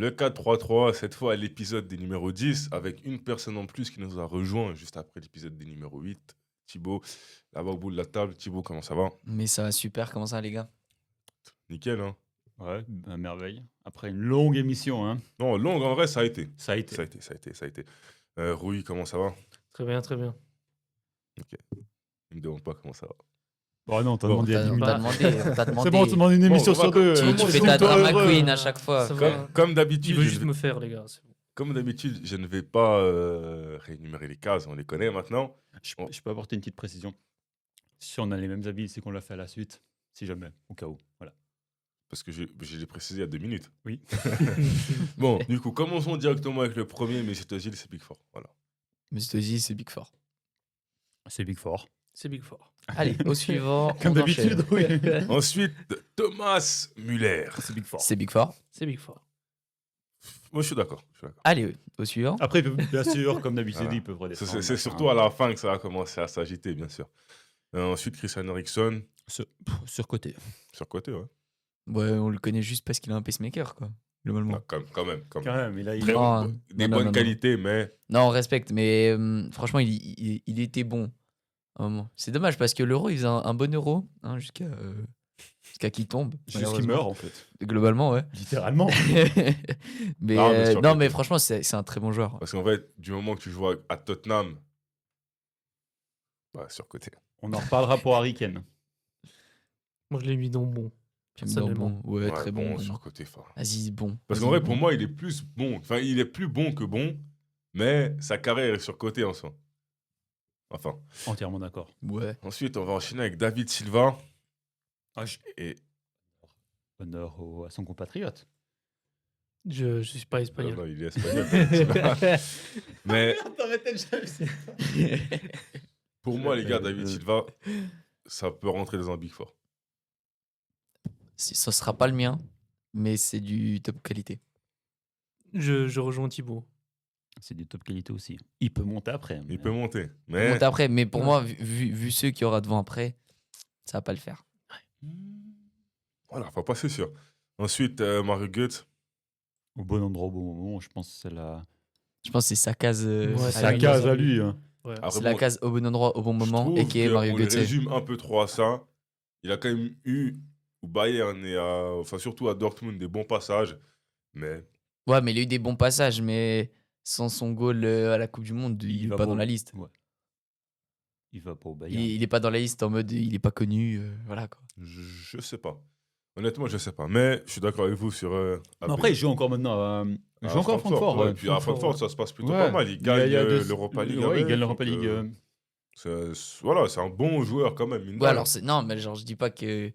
Le 4-3-3, cette fois à l'épisode des numéros 10, avec une personne en plus qui nous a rejoint juste après l'épisode des numéros 8. Thibaut, là-bas au bout de la table. Thibaut, comment ça va? Mais ça va super, comment ça les gars? Nickel, hein? Ouais, à merveille. Après une longue émission, hein. Non, longue en vrai, ça a été. Ça a été. Ça a été. Rui, comment ça va? Très bien, très bien. Il me demande pas comment ça va. Oh non, t'as Bon, demandé à 10 On minutes. t'a demandé, on t'a demandé. C'est bon, tu demandes une émission on va sur deux. Tu fais ta Trouve-toi drama heureux. queen à chaque fois. Ça va. Comme Il d'habitude, veut juste me faire, les gars. c'est bon. comme d'habitude, je ne vais pas réénumérer les cases, on les connaît maintenant. Je peux apporter une petite précision. Si on a les mêmes habits, c'est qu'on l'a fait à la suite. Si jamais, au cas où. Voilà. Parce que je l'ai précisé il y a 2 minutes. Oui. Bon, du coup, commençons directement avec le premier, mais c'est Ozil, c'est Big Four. Voilà. Monsieur Tozi, c'est Big Four. C'est Big Four. C'est Big Four. Allez, au suivant. Comme on enchaîne. d'habitude, oui. Ensuite, Thomas Müller. C'est Big Four. C'est Big Four. C'est Big Four. Moi, je suis d'accord. Allez, au suivant. Après, bien sûr, comme d'habitude, Voilà. ils peuvent redescendre. C'est surtout à la fin que ça a commencé à s'agiter, bien sûr. Ensuite, Christian Eriksen, Surcoté. surcoté, ouais. Ouais, on le connaît juste parce qu'il a un pacemaker, quoi. Globalement. Non, quand même. Quand même, il a Très Non, bon- des non, bonnes non. qualités, mais Non, on respecte, mais franchement, il était bon. À un moment. C'est dommage parce que l'euro, il faisait un bon euro hein, jusqu'à qu'il tombe. Jusqu'il malheureusement. meurt, en fait. Globalement, ouais. Littéralement. mais Non, mais surcoté. non, mais franchement, c'est un très bon joueur. parce qu'en fait, du moment que tu joues à Tottenham, bah, surcoté. On en reparlera pour Harry Kane. Moi, je l'ai mis dans bon. J'aime bien Personnellement. bon. Ouais, très bon. vraiment. surcoté fort. Vas-y, bon. Parce qu'en vrai, pour moi, il est plus bon. Enfin, il est plus bon que bon, mais sa carrière est surcotée en soi. Enfin. Entièrement d'accord. Ouais. Ensuite, on va enchaîner avec David Silva. Et Honneur à son compatriote. Je suis pas espagnol. non, il est espagnol. David Silva. Mais pour moi, les gars, David Silva, ça peut rentrer dans un Big Four. Ça sera pas le mien, mais c'est du top qualité. Je rejoins Thibaut. C'est du top qualité aussi. Il peut monter après. Il peut monter. Mais Monte après, mais pour Ouais. moi, vu ceux qu'il y aura devant après, ça va pas le faire. voilà, faut pas, c'est sûr. Ensuite, Mario Götze. Au bon endroit, au bon moment, je pense que c'est la... Je pense que c'est sa case. Ouais, à c'est sa la lui. case à lui. Hein. Ouais. Après, C'est la bon, case au bon endroit, au bon je moment, trouve et qui est que Mario on le Götze. résume un peu trop à ça. Il a quand même eu au Bayern et enfin surtout à Dortmund des bons passages, mais Ouais, mais il a eu des bons passages, mais sans son goal à la Coupe du Monde, il est va pas pas dans au- la liste. Ouais. Il va pas au Bayern. Il est pas dans la liste en mode il est pas connu, voilà quoi. je sais pas. Honnêtement, je sais pas. Mais je suis d'accord avec vous sur. Après, il joue encore maintenant. Il joue encore à Francfort. ouais. Ouais. Puis à Francfort, Francfort, ouais. ça se passe plutôt Ouais. pas mal. Il gagne y a l'Europa League. Ouais, avec, il gagne l'Europa donc, League. voilà, c'est un bon joueur quand même. mine de Ouais, rien. alors non, mais genre je dis pas que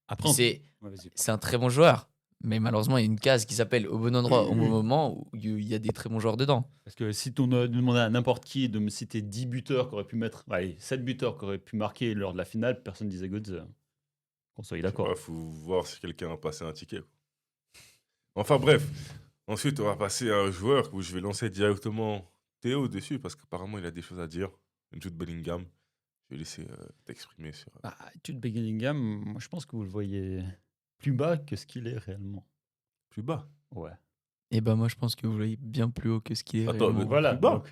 Après, c'est Ouais, vas-y. c'est un très bon joueur, mais malheureusement il y a une case qui s'appelle au bon endroit, au bon moment où il y a des très bons joueurs dedans. Parce que si on demandait à n'importe qui de me citer 10 buteurs qui auraient pu mettre. Allez, 7 buteurs qui auraient pu marquer lors de la finale, personne disait Götze. Qu'on soit d'accord. Il faut voir si quelqu'un a passé un ticket. Quoi. Enfin bref. Ensuite, on va passer à un joueur où je vais lancer directement Théo dessus parce qu'apparemment il a des choses à dire. Jude Bellingham. Je vais laisser t'exprimer sur. Ah, Jude Bellingham, moi je pense que vous le voyez plus bas que ce qu'il est réellement. Plus bas. Ouais. Et ben moi je pense que vous voyez bien plus haut que ce qu'il est. Attends, réellement. mais Voilà. plus bas.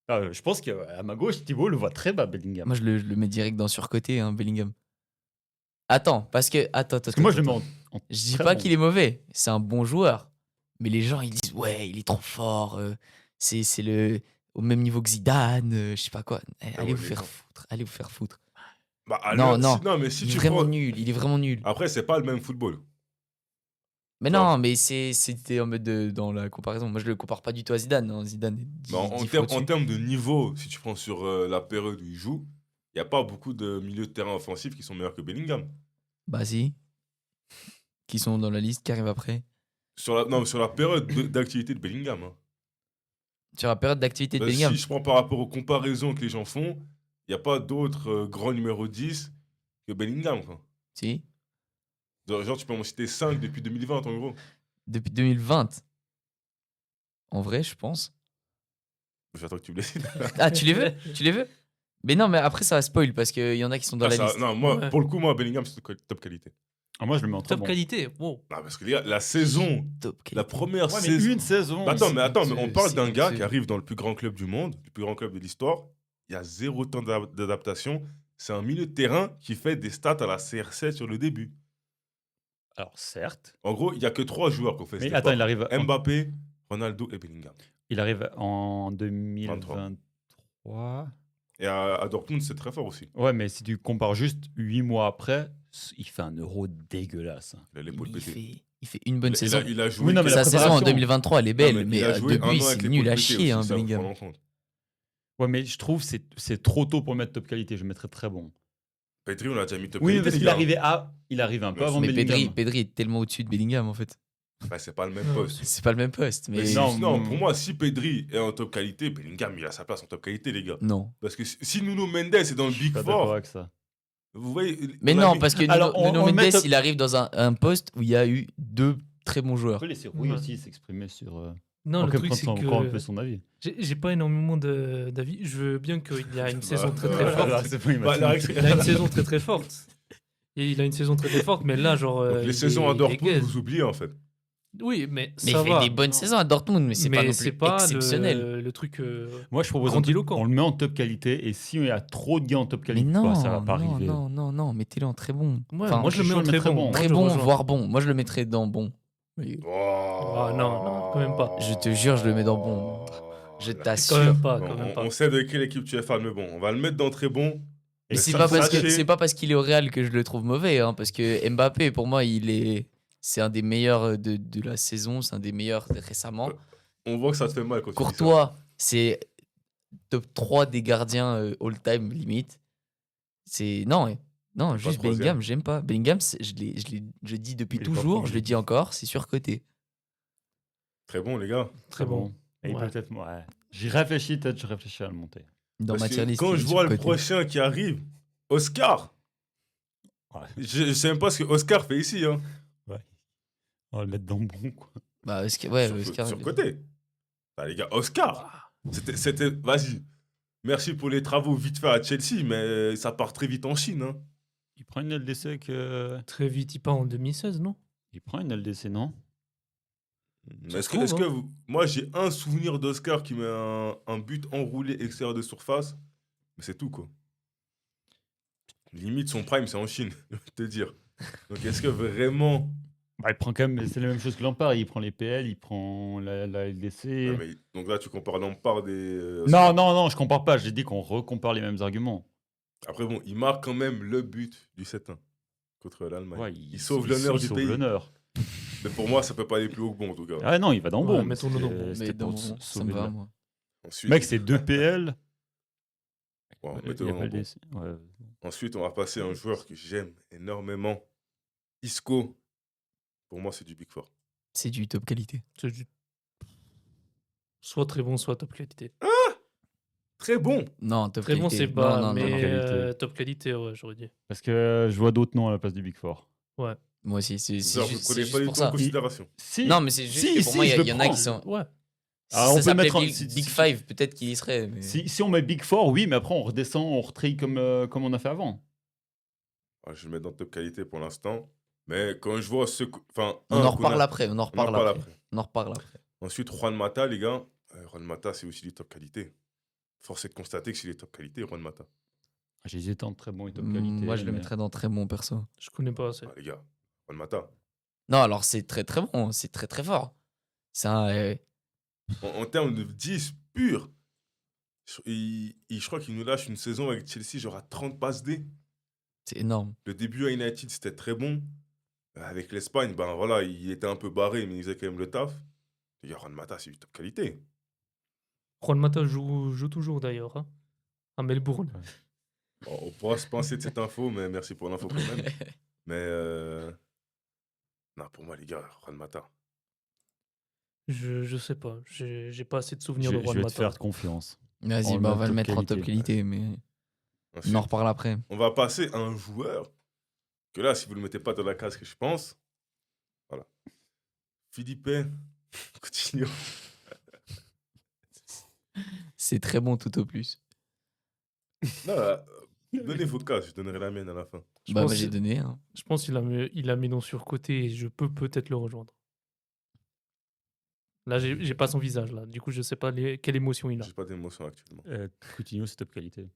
donc, je pense qu'à ma gauche, Thibaut le voit très bas, Bellingham. Moi je le mets direct dans surcoté, hein, Bellingham. Attends, parce que Parce que moi je le mets en Je dis très pas bon. qu'il est mauvais, c'est un bon joueur. Mais les gens ils disent ouais, il est trop fort, c'est le au même niveau que Zidane, je sais pas quoi. Allez ouais, vous les faire gens. foutre, allez vous faire foutre. Bah, Non, alors, non. mais si Il est tu vraiment prends. nul, il est vraiment nul. Après, c'est pas le même football. Mais non. non, mais c'était en mode dans la comparaison. Moi je le compare pas du tout à Zidane, hein. Zidane est dix- Mais en dix fois au-dessus. termes de niveau, si tu prends sur la période où il joue, il n'y a pas beaucoup de milieux de terrain offensifs qui sont meilleurs que Bellingham. Bah si. Qui sont dans la liste qui arrive après. Non, mais sur la période d'activité de Bellingham. Hein. Sur la période d'activité de Bah, Bellingham. si je prends par rapport aux comparaisons que les gens font, il n'y a pas d'autres grands numéro 10 que Bellingham. Quoi. Si. Genre, tu peux m'en citer 5 depuis 2020, en gros. Depuis 2020. En vrai, je pense. J'attends que tu me laisses. Ah, tu les veux? Tu les veux? Mais non, mais après ça va spoil parce qu'il y en a qui sont dans Ah, la ça- liste. non, moi, Ouais. pour le coup, moi, Bellingham, c'est top qualité. Ah, moi, je le mets en très Top bon. qualité. Wow. Non, parce que les gars, la saison, Top la qualité. première Ouais, mais saison. une saison. Bah, attends, mais on parle c'est d'un gars honteux. qui arrive dans le plus grand club du monde, le plus grand club de l'histoire. Il y a zéro temps d'adaptation. C'est un milieu de terrain qui fait des stats à la CR7 sur le début. Alors, certes. En gros, il n'y a que 3 joueurs qui ont fait Mais cette attends, époque. il arrive, Mbappé, Ronaldo et Bellingham. en 2023. Et à Dortmund, c'est très fort aussi. Ouais, mais si tu compares juste 8 mois après, il fait un euro dégueulasse. Il a l'épaule Il pétée. fait une bonne saison. Il a joué. Oui, non, mais Sa la saison en préparation. 2023, elle est Non, belle, mais il a joué un depuis, an avec c'est l'épaule nul à pétée chier, aussi, hein, ça, faut Bellingham. prendre en compte. Ouais, mais je trouve que c'est trop tôt pour mettre top qualité. Je mettrais très bon. Pedri, on l'a déjà mis top Oui, mais qualité, parce les qu'il gars. arrivait un peu Mais avant Mais Bellingham. Pedri est tellement au-dessus de Bellingham, en fait. Bah, c'est pas le même Non, poste. C'est pas le même poste, mais Mais non, non, pour moi, si Pedri est en top qualité, Bellingham, il a sa place en top qualité, les gars. non. Parce que si Nuno Mendes est dans le Je suis Big pas d'accord Four, avec ça. vous voyez. Mais on a non, mis- parce que Alors, Nuno on le met Mendes, top- il arrive dans un poste où il y a eu 2 très bons On joueurs. peut laisser Rui Ouais. aussi s'exprimer sur. Non, le truc, c'est encore un peu que son avis. j'ai pas énormément d'avis. Je veux bien qu'il y a une saison très très ouais, forte. ouais. C'est bon, il m'a Bah, tout la dit. Il a une saison très très forte. Et il a une saison très très forte, mais là, genre. Donc, il les saisons à est Dortmund, gaze. vous oubliez, en fait. Oui, mais Mais ça il fait va. des bonnes saisons à Dortmund, mais c'est pas non c'est plus pas exceptionnel. le truc. Moi, je propose Grandiloquent. on le met en top qualité et si il y a trop de gars en top Mais qualité, non, bah, ça va pas non, arriver. non, mettez-le en très bon. Ouais, Enfin, moi je le mets je en le très mettrais bon. bon. Moi, très je le bon, rejoins. voire bon. Moi, je le mettrais dans bon. Oui. Ah, non, quand même pas. Je te jure, je le mets dans bon. Je Quand t'assure. même pas, Bon, quand même pas. on sait de quelle équipe tu es fan, mais bon, on va le mettre dans très bon. Mais c'est ça, pas parce sachez- que c'est pas parce qu'il est au Real que je le trouve mauvais, hein, parce que Mbappé, pour moi, c'est un des meilleurs de la saison, c'est un des meilleurs récemment. On voit que ça te fait mal quand tu dis ça. Courtois, c'est top 3 des gardiens all-time limite. C'est non, non, Pas juste troisième. Bellingham, j'aime pas. Bellingham, je dis depuis Il est pas toujours, premier. je le dis encore, c'est surcoté. Très bon, les gars. Très bon. Et Ouais. peut-être, ouais. J'y réfléchis, peut-être je réfléchis à le monter. Dans Parce ma que tier list, quand il je est vois le surcoté. prochain qui arrive, Oscar. Ouais. Je sais même pas ce que Oscar fait ici. Hein. On va le mettre dans le bon, quoi. Bah, ouais, Oscar. Sur côté. Ah, les gars, Oscar. C'était. Vas-y. Merci pour les travaux vite fait à Chelsea, mais ça part très vite en Chine. Hein. Il prend une LDC que. Très vite, il part en 2016, non? Il prend une LDC, non? Est-ce se que, est-ce trouve, que moi j'ai un souvenir d'Oscar qui met un but enroulé extérieur de surface, mais c'est tout quoi. Limite son prime c'est en Chine, je vais te dire. Donc est-ce que vraiment. Bah, il prend quand même. C'est la même chose que Lampard. Il prend les PL, il prend la LDC. Ouais, mais- donc là tu compares Lampard des. Non, je compare pas. J'ai dit qu'on recompare les mêmes arguments. Après bon, il marque quand même le but du 7-1 contre l'Allemagne. Ouais, il sauve l'honneur du sauve pays. l'honneur. Mais pour moi ça peut pas aller plus haut que bon en tout cas. Ah non, il va dans Ouais, bon. mettons-le dans bon. Mais C'était dans pour bon, ça sauver me va, l'honneur. moi. Ensuite, Mec, c'est 2 PL. Bon, Il y mettez-le a dans pas bon. LDC. Ouais. Ensuite on va passer à un joueur que j'aime énormément. Isco. Pour moi c'est du Big Four. C'est du top qualité. C'est du- Soit très bon, soit top qualité. Très bon. Non, top Très bon, qualité. c'est bas, Non, non, mais non. qualité. top qualité, ouais, j'aurais dit. Parce que je vois d'autres noms à la place du Big Four. Moi aussi, c'est Genre, vous juste, prenez c'est pas juste du pour tout en ça. considération. Si. Non, mais c'est juste Si, que pour si, moi, il je le y en a prends. qui sont. Ouais. Ah, Si on ça peut s'appelait mettre en- Big, si- Big si- Five, peut-être qu'il y serait. Mais... Si on met Big Four, oui, mais après on redescend, on retraye comme on a fait avant. Ah, je vais le mettre dans top qualité pour l'instant. Mais quand je vois ce. Enfin, On en reparle après. On en On en reparle reparle après. après. On en reparle après. Ensuite, Juan Mata, les gars. Juan Mata, c'est aussi du top qualité. Force est de constater que c'est du top qualité, Juan Mata. J'hésitais entre très bon et top qualité. Moi, je le mais- mettrais dans très bon perso. Je connais pas assez. Ah, les gars, Juan Mata. Non, alors c'est très très bon. C'est très très fort. C'est un. En termes de 10 pur, je crois qu'il nous lâche une saison avec Chelsea, genre à 30 passes D. C'est énorme. Le début à United, c'était très bon. Avec l'Espagne, ben voilà, il était un peu barré, mais il faisait quand même le taf. Les gars, Juan Mata, c'est du top qualité. Juan Mata joue toujours d'ailleurs, hein, à Melbourne. Bon, on pourra se penser de cette info, mais merci pour l'info quand même. Mais non, pour moi, les gars, Juan Mata. Je sais pas. J'ai pas assez de Je, souvenirs de je Juan vais te Mata. faire confiance. Vas-y, On bah, le on va met le top mettre en top qualité. qualité, mais Ensuite, on en reparle après. on va passer à un joueur que là, si vous ne le mettez pas dans la case que je pense, voilà. Philippe Coutinho. C'est très bon tout au plus. Non, là, donnez vos cases, je donnerai la mienne à la fin. Je Bah, pense, moi, j'ai donné. Hein. je pense qu'il a mis dans surcoté et je peux peut-être le rejoindre. Là, j'ai pas son visage, là. Du coup, je sais pas quelle émotion il a. J'ai pas d'émotion actuellement. Coutinho, c'est top qualité.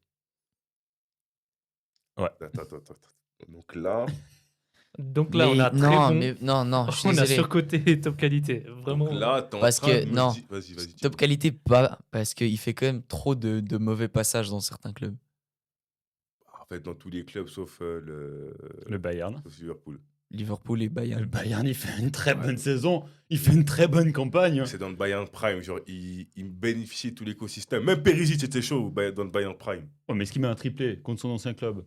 Attends. Donc là, Donc là, on Mais a très non, bon. mais non, je suis On a désolé. surcoté et top qualité. Vraiment. donc là, t'es en Parce train que, de me non. dire. Vas-y. Top Thibaut. qualité, pas. Parce qu'il fait quand même trop de mauvais passages dans certains clubs. En fait, dans tous les clubs sauf Le Bayern. sauf Liverpool. Liverpool et Le Bayern. Bayern, il fait une très bonne saison. Il fait une très bonne campagne. C'est dans le Bayern Prime, genre il bénéficie de tout l'écosystème. Même Perisic était chaud dans le Bayern Prime. Ouais, mais est-ce qu'il met un triplé contre son ancien club?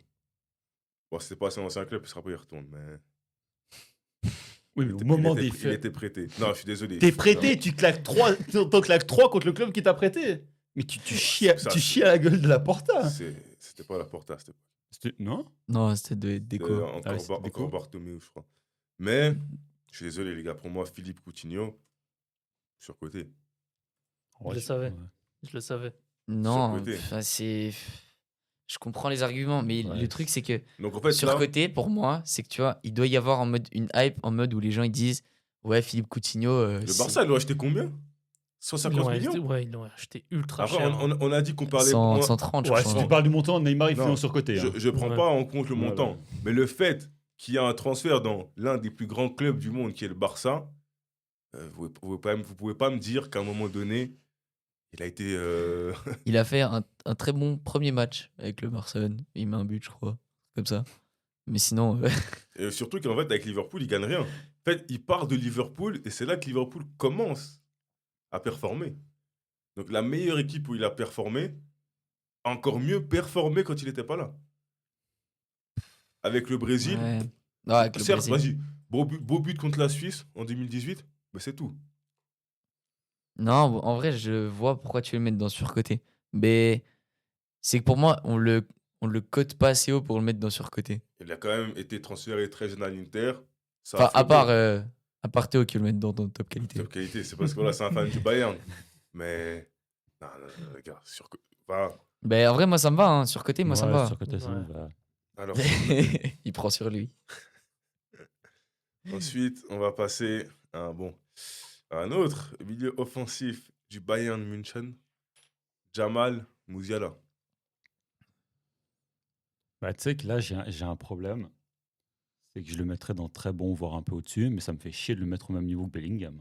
Bon, c'était pas son ancien club, il sera pas y retourne, mais. Oui, mais Il au était- moment il des était, il faits. était prêté. Non, je suis désolé. T'es prêté, tu claques 3, t'en claques 3 contre le club qui t'a prêté. Mais tu chies à, Ça, tu c'est- chies à la gueule de la Porta. C'était pas la Porta, c'était Non? Non, c'était Deco. encore, Ah ouais, c'était Deco. encore Bartomeu, je crois. Mais, je suis désolé, les gars, pour moi, Philippe Coutinho, surcoté. Je le savais. Je le savais. Non, Surcoté. enfin, c'est. Je comprends les arguments, mais Ouais. le truc, c'est que Donc en fait, là, surcoté, pour moi, c'est que tu vois, il doit y avoir une hype en mode où les gens ils disent ouais, Philippe Coutinho. le Barça, ils l'ont acheté combien 150 millions Ils l'ont acheté ultra Après, cher. hein. on a dit qu'on parlait. 130, je Ouais, crois. si tu parles du montant, Neymar, il Non, finit en surcoté. hein. Je prends Ouais. pas en compte le Ouais, montant. ouais. Mais le fait qu'il y a un transfert dans l'un des plus grands clubs du monde, qui est le Barça, vous pouvez pas me dire qu'à un moment donné, il a été. Il a fait un très bon premier match avec le Barcelone. Il met un but, je crois. Comme ça. Mais sinon, Et surtout qu'en fait, avec Liverpool, il gagne rien. En fait, il part de Liverpool et c'est là que Liverpool commence à performer. Donc la meilleure équipe où il a performé, a encore mieux performé quand il n'était pas là. Avec le Brésil, ouais. Non, avec le certes, Brésil. vas-y, beau but contre la Suisse en 2018, mais c'est tout. Non, en vrai, je vois pourquoi tu veux le mettre dans surcoté. Mais c'est que pour moi, on le cote pas assez haut pour le mettre dans surcoté. Il a quand même été transféré très jeune à l'Inter. Ça a Enfin, flopé. à part Théo qui veut le mettre dans top qualité. Top qualité, c'est parce que là, c'est un fan du Bayern. Mais, non, les gars, enfin, Ben, en vrai, moi, ça me va. Hein. Surcoté, moi, ça me va. Surcoté, ça me Ouais. va. alors, Il prend sur lui. ensuite, on va passer à un autre milieu offensif du Bayern München, Jamal Musiala. Bah, tu sais que là, j'ai un problème. C'est que je le mettrais dans très bon, voire un peu au-dessus, mais ça me fait chier de le mettre au même niveau que Bellingham.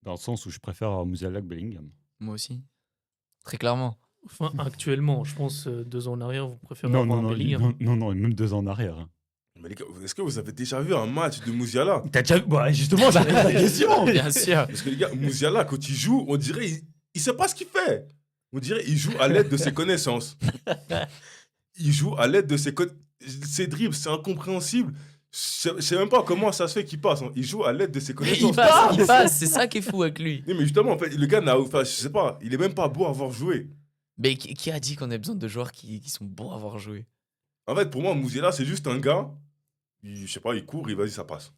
Dans le sens où je préfère avoir Musiala que Bellingham. Moi aussi. Très clairement. Enfin, actuellement, je pense 2 ans en arrière, vous préférez Non, avoir non, un non, Bellingham. non, même 2 ans en arrière. hein. Mais les gars, est-ce que vous avez déjà vu un match de Musiala? T'as déjà... Ouais, justement, j'avais la question. Bien sûr. Parce que les gars, Musiala, quand il joue, on dirait il sait pas ce qu'il fait. On dirait il joue à l'aide de ses connaissances. Il joue à l'aide de ses dribbles, c'est incompréhensible. Je sais même pas comment ça se fait qu'il passe. Hein. Il joue à l'aide de ses Il connaissances. passe, c'est ça qui est fou avec lui. Non, mais justement, en fait, le gars enfin, je sais pas, il est même pas beau à avoir joué. Mais qui a dit qu'on a besoin de joueurs qui sont bons à avoir joué? En fait, pour moi, Musiala, c'est juste un gars, je sais pas, il court, il vas-y, ça passe.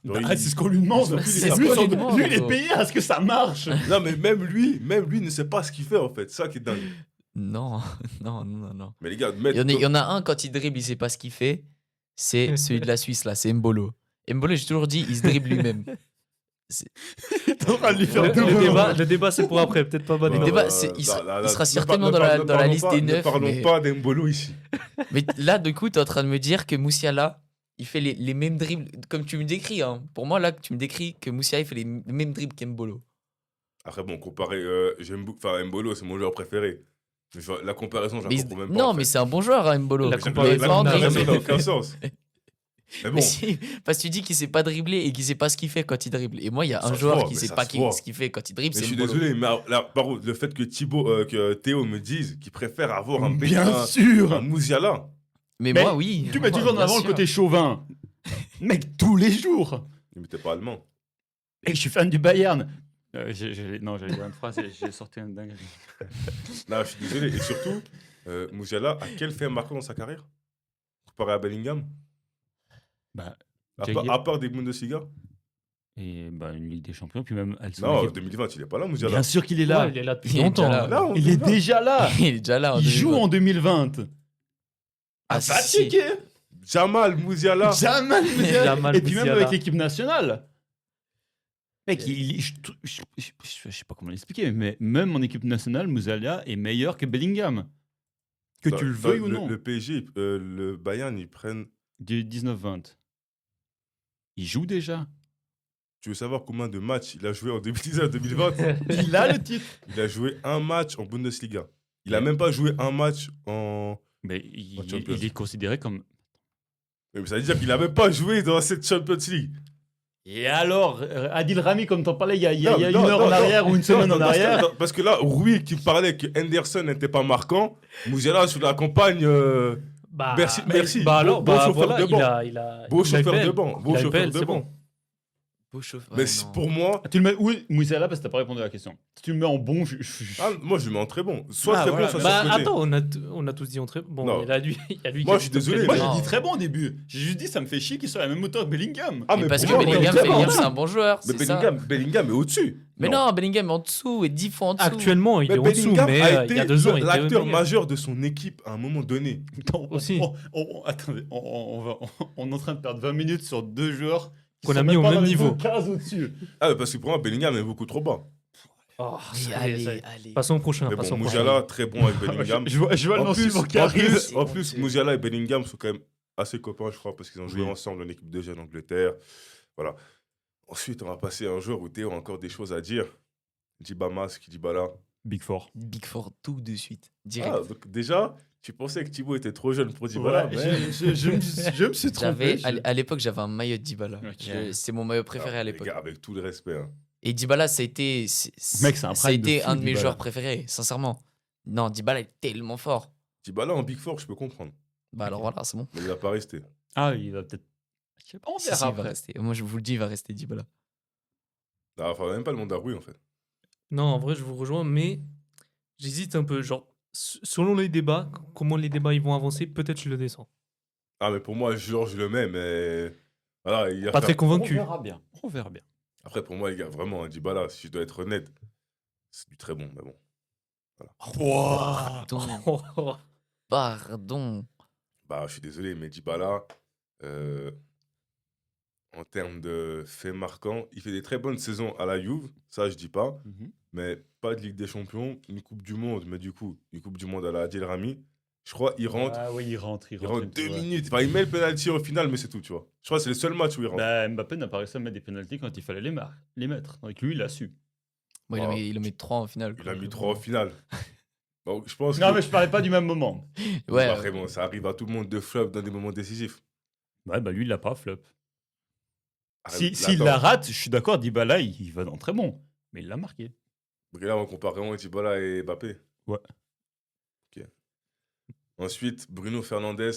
Genre, Bah, c'est ce qu'on lui demande. C'est Lui, ce qu'on lui demande, lui, il est gros. payé à ce que ça marche. Non, mais même lui ne sait pas ce qu'il fait, en fait. C'est ça qui est dingue. Non, non. Mais les gars, Il y en a un, quand il dribble, il sait pas ce qu'il fait. C'est celui de la Suisse, là, c'est Mbolo. Mbolo, j'ai toujours dit, il se dribble lui-même. T'es en train de lui faire Le débat, c'est pour après, peut-être pas maintenant. Le débat, il sera certainement dans la liste des 9. Ne parlons Mais, pas d'Embolo ici. mais là, du coup, tu es en train de me dire que Musiala, il fait les mêmes dribbles, comme tu me décris. Hein. Pour moi, là, tu me décris que Musiala, il fait les mêmes dribbles qu'Mbolo. Après, bon, comparé, Mbolo, c'est mon joueur préféré. Mais la comparaison, je la Mais comprends même pas. non, en mais fait. c'est un bon joueur, hein, Mbolo. La Mais comparaison la pas en comparaison dribble. n'a aucun sens. Mais bon, Mais si, parce que tu dis qu'il sait pas dribbler et qu'il sait pas ce qu'il fait quand il dribble. Et moi, il y a Ça un se joueur voit, qui mais sait ça pas se voit. ce qu'il fait quand il dribble, mais c'est je suis Mbolo. désolé, mais là, par contre, le fait que Théo me dise qu'il préfère avoir un Bien sûr. un Musiala. Mais, Mais moi, oui. Tu mets Moi, toujours en bien avant le sûr. côté chauvin. Mec, tous les jours. Mais t'es pas allemand. Et je suis fan du Bayern. Non, j'allais dire une phrase et j'ai sorti un dingue. Non, je suis désolé. Et surtout, Musiala a quel fait marquant dans sa carrière comparé à Bellingham? Bah, À part des Bundesliga? et bah, une Ligue des Champions, puis même elle Non, 2020, il est pas là, Musiala. Bien sûr qu'il est là. Ouais, il est là depuis Il est longtemps. déjà là. Là, en Il est 2020. déjà là. Il est déjà là. Il joue en 2020. Ah, Va si, si. checker. Jamal Musiala. Jamal Musiala. Jamal Et puis même Musiala. avec l'équipe nationale. Mec, je sais pas comment l'expliquer, mais même en équipe nationale, Musiala est meilleur que Bellingham. Que tu le veuilles ou non. Le PSG, le Bayern, ils prennent. Du 19-20. Il joue déjà. Tu veux savoir combien de matchs il a joué en 2019-2020? Il a le titre. Il a joué un match en Bundesliga. Il a même pas joué un match en. Mais En Champions. il est considéré comme. Mais ça veut dire qu'il a même pas joué dans cette Champions League. Et alors, Adil Rami, comme t'en parlais il y a Non, une non, heure non, en non. arrière ou une semaine Non, en non, arrière. parce que là, Rui qui parlait que Henderson n'était pas marquant, Musiala sur la campagne. Bah, Merci, mais- merci. Bah alors, Bon bah chauffeur voilà, de banc. il a Beau il a chauffeur LPL. de banc. Beau Il a chauffeur LPL, de c'est banc. bon. Beau chauffeur. Mais Ouais, non. pour moi, Tu le mets où Musiala, parce que t'as pas répondu à la question. Si tu le mets en bon, moi je le mets en très bon. Soit Ah, très voilà. bon, soit Bah surcoté. attends, on a tous dit en très bon. Non. Il y a lui qui Moi, a je suis dit top désolé, Moi, qualité. j'ai Non. dit très bon au début. J'ai juste dit, ça me fait chier qu'il soit à la même hauteur que Bellingham. Ah, Mais parce pour que moi, Bellingham, très bon. Bellingham, c'est un bon joueur. Mais C'est ça. Bellingham est au-dessus. Mais non, Bellingham est en dessous et 10 fois en dessous. Actuellement, il Mais est en dessous, Bellingham mais a il y a été 2 ans, il était l'acteur meilleur. majeur de son équipe à un moment donné. Non, Aussi. Attendez, on est en train de perdre 20 minutes sur 2 joueurs qui Qu'on a sont mis même au pas même dans les niveau. 2 cases au-dessus. Ah, mais parce que pour moi, Bellingham est beaucoup trop bas. Oh, ça y est, Allez, ça y est. allez. Passons au prochain. Mais passons bon, au prochain. Musiala, très bon avec Bellingham. Je vois le nom suivant qui arrive. En plus, Musiala et Bellingham sont quand même assez copains, je crois, parce qu'ils ont joué Oui. ensemble en équipe de jeunes Angleterre. Voilà. Ensuite, on va passer à un joueur où Théo a encore des choses à dire. Djibamas, Djibala. Big Four. Big Four tout de suite. Direct. Ah, donc déjà, tu pensais que Thibaut était trop jeune pour Djibala, Ouais, mais... je me suis trompé. À l'époque, j'avais un maillot de Dybala. Ok. C'est mon maillot préféré Ah, à les l'époque. gars, avec tout le respect. Hein. Et Dybala, ça a été, Mec, c'est un ça a prime de été fou, un de mes Dybala. joueurs préférés, sincèrement. Non, Dybala est tellement fort. Djibala en Big Four, je peux comprendre. Bah alors voilà, c'est bon. Mais il va pas rester. Ah, il va peut-être. Je sais pas, on Si, verra si, il va après. rester. Moi, je vous le dis, il va rester Dybala. Ah, enfin, même pas le monde à Rui, en fait. Non, en vrai, je vous rejoins, mais j'hésite un peu. Genre, selon les débats, comment les débats ils vont avancer, peut-être je le descends. Ah, mais pour moi, Georges le met, mais... Voilà, il va Pas faire- très convaincu. On verra bien. On verra bien. Après, pour moi, les gars, vraiment, Djibala, si je dois être honnête, c'est du très bon, mais bon. Pardon. Oh, oh. Pardon. Bah, je suis désolé, mais Djibala, en termes de faits marquants, il fait des très bonnes saisons à la Juve, ça je dis pas, mais pas de Ligue des Champions, une Coupe du Monde, mais du coup, une Coupe du Monde à la Adil Rami. Je crois il rentre, Ah oui, il rentre. il rentre 2 minutes. Enfin, il met le penalty au final, mais c'est tout, tu vois. Je crois que c'est le seul match où il rentre. Bah, Mbappé n'a pas réussi à mettre des pénaltys quand il fallait les mettre. Donc lui, il a su. Bon, Oh. il a mis 3 en finale. Il quoi. a mis 3 au final. Donc, je pense Non, que... mais je parlais pas du même moment. Ouais. Après, bon, ça arrive à tout le monde de flop dans des moments décisifs. Ouais, bah lui, il l'a pas, flop. Ah, S'il attends. la rate, je suis d'accord, Dybala, il va dans très bon. Mais il l'a marqué. Donc là, on compare vraiment Djibala et Mbappé. Ouais. Ok. Ensuite, Bruno Fernandes.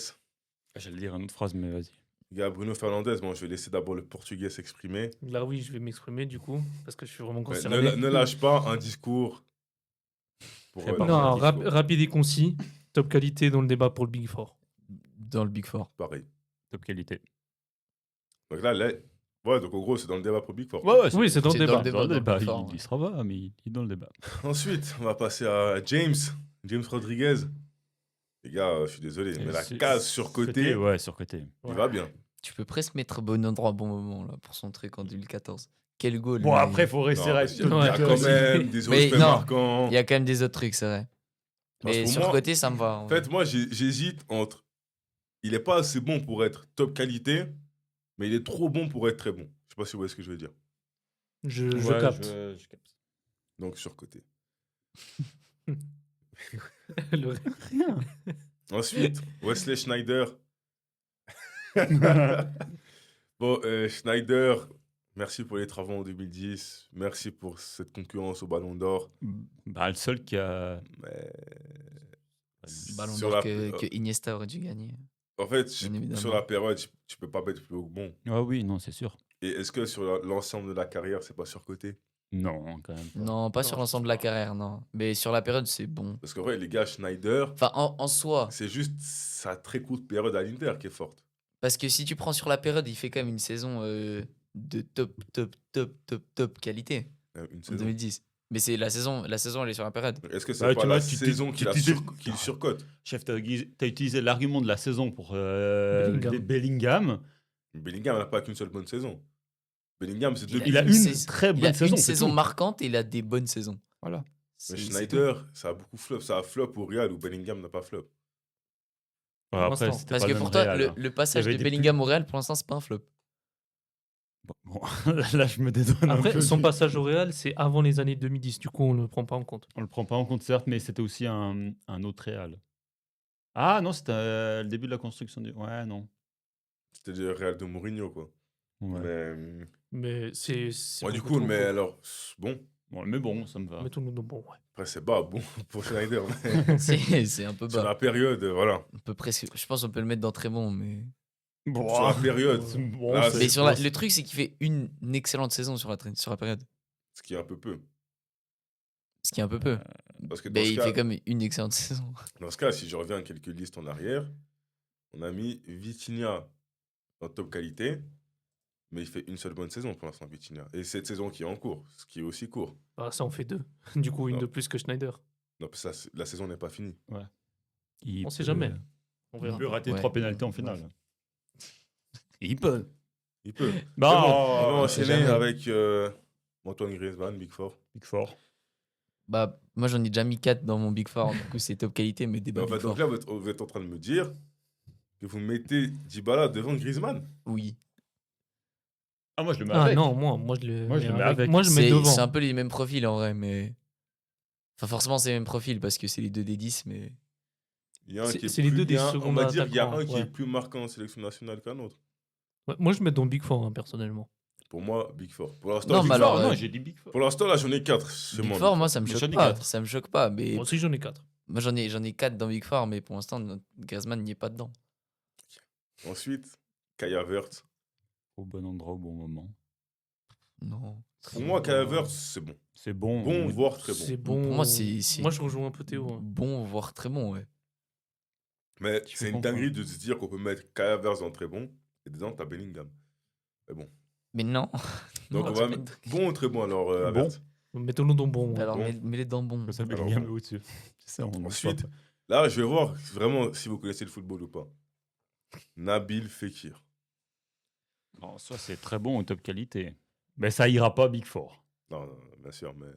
J'allais dire une autre phrase, mais vas-y. Les gars, Bruno Fernandes, bon, je vais laisser d'abord le Portugais s'exprimer. Là, oui, je vais m'exprimer du coup, parce que je suis vraiment Ouais, concerné. ne lâche pas un discours. Pour, Très non, bien. Non, un discours. rapide et concis, top qualité dans le débat pour le Big Four. Dans le Big Four. Pareil. Top qualité. Donc là, ouais, donc en gros, c'est dans le débat pour Big Four. Oui, c'est dans le C'est débat. dans le débat. Dans le débat. Big Four, Il sera pas, mais il est dans le débat. Ensuite, on va passer à James Rodriguez. Les gars, je suis désolé, mais la case surcotée, Ouais, surcoté. il va bien. Tu peux presque mettre bon endroit, bon moment là, pour son truc en 2014. Quel goal. Bon, mais- après, il faut rester Non, resté. il y a Ouais, quand même des autres Mais faits non, marquants. Il y a quand même des autres trucs, c'est vrai. Parce Mais que sur moi, côté, ça me va. En fait, moi, j'hésite entre. Il est pas assez bon pour être top qualité, mais il est trop bon pour être très bon. Je sais pas si vous voyez ce que je veux dire. Je Ouais, capte. je capte. Donc, surcoté. Le- Rien. Ensuite, Wesley Schneider. Bon, Schneider, merci pour les travaux en 2010. Merci pour cette concurrence au Ballon d'Or. Bah, le seul qui a. Mais Ballon sur d'or la- que Iniesta aurait dû gagner. En fait, Bien évidemment. sur la période, tu peux pas mettre plus haut que bon. Ah oui, non, c'est sûr. Et est-ce que sur l'ensemble de la carrière, c'est pas surcoté? Non, quand même. Non, pas Non, sur je l'ensemble de pense la pas. carrière, non. Mais sur la période, c'est bon. Parce qu'en vrai, les gars, Schneider, Enfin, en soi. c'est juste sa très courte période à l'Inter qui est forte. Parce que si tu prends sur la période, il fait quand même une saison de top qualité Une en saison. 2010. Mais c'est la saison, elle est sur la période. Est-ce que c'est Bah, pas tu la vois, tu- saison tu- qui tu disais- qui le surcote? Chef, t'as utilisé l'argument de la saison pour Bellingham. Bellingham. Bellingham n'a pas qu'une seule bonne saison. Bellingham, c'est Il a depuis. Il a une une saison- très Il a bonne saison. une c'est saison tout. marquante et il a des bonnes saisons. Voilà. Mais C'est Schneider, ça a beaucoup flop. Ça a flop au Real où Bellingham n'a pas flop. Ouais, Pour après, l'instant. c'était Parce pas que le pour même toi, Real, hein. le passage Il y de avait des Bellingham au Real, pour l'instant, c'est pas un flop. Bon, là, je me dédouane un Après, peu. son passage au Real, c'est avant les années 2010. Du coup, on ne le prend pas en compte. On le prend pas en compte, certes, mais c'était aussi un autre Real. Ah non, c'était le début de la construction du. Ouais, non. C'était le Real de Mourinho, quoi. Ouais. Mais, Mais c'est. ouais, du beaucoup coup, trop mais court. alors, bon. Mais bon, ça me va. Mettons-nous dans bon, ouais. Après, c'est pas bon pour Schneider. Mais C'est un peu sur bas. la période, voilà. On peut presque, je pense qu'on peut le mettre dans très bon, mais. Bon, Sur la période. bon, Là, c'est- Mais c'est- le truc, c'est qu'il fait une excellente saison sur la période. Ce qui est un peu peu. Ce qui est un peu peu. Parce que dans Mais ce il cas, fait comme une excellente saison. dans ce cas, si je reviens à quelques listes en arrière, on a mis Vitinha en top qualité, mais il fait une seule bonne saison pour l'instant, Vitinha. Et cette saison qui est en cours, ce qui est aussi court. Ah, ça en fait deux. Du coup, une Non. de plus que Schneider. Non, ça, la saison n'est pas finie. il On sait peut- jamais. On Il verra. peut rater Ouais. 3 pénalités en finale. Il peut. Il peut. Bon, Mais bon, on va on sait enchaîner jamais. avec Antoine Griezmann, Big Four. Big Four. Bah, moi, j'en ai déjà mis 4 dans mon Big Four. Du coup, c'est top qualité, mais débat En fait, Big donc Four. là, vous êtes en train de me dire que vous mettez Dybala devant Griezmann. Oui. Ah, moi, je le mets Ah avec. non, moi je le Moi, je le mets avec. avec. Moi, je mets C'est devant. un peu les mêmes profils en vrai, mais. Enfin, forcément, c'est les mêmes profils parce que c'est les 2 des 10, mais. Il y a un C'est- qui est c'est les plus deux des bien- On secondes va dire qu'il y a attaquants, un qui ouais. est plus marquant en sélection nationale qu'un autre. Ouais, moi, je mets dans Big Four, hein, personnellement. Pour moi, Big Four. Pour l'instant, Non, Big mais Four, alors, non, euh, j'ai dit Big Four. pour l'instant, là, j'en ai 4. Big Four, moi, ça me Mais choque j'en ai pas. 4. Ça me choque pas. Mais Moi aussi, j'en ai 4. moi, j'en ai 4 dans Big Four, mais pour l'instant, Griezmann n'y est pas dedans. Ensuite, Kai Havertz. Au bon endroit, au bon moment. Non. Pour moi, Kai Havertz, c'est bon. C'est bon. Bon, oui. voire très C'est bon. bon. Pour moi, c'est- Moi, je rejoins un peu Théo. hein. Bon, voire très bon, ouais. Mais Tu c'est fais une comprendre. dinguerie de se dire qu'on peut mettre Kai Havertz dans très bon et dedans, t'as Bellingham. Mais bon. Mais non. Donc, Non, on tu va mets- mettre bon ou très bon alors, Bon. Havertz. Mettons-nous dans bon. ouais. Alors, Bon. mets-les dans bon. Comme ça, Alors, Bellingham bon. est au-dessus. C'est ça, on Ensuite, là, je vais voir vraiment si vous connaissez le football ou pas. Nabil Fekir. En soi, c'est très bon, au top qualité. Mais ça ira pas Big Four. Non, non, bien sûr, mais.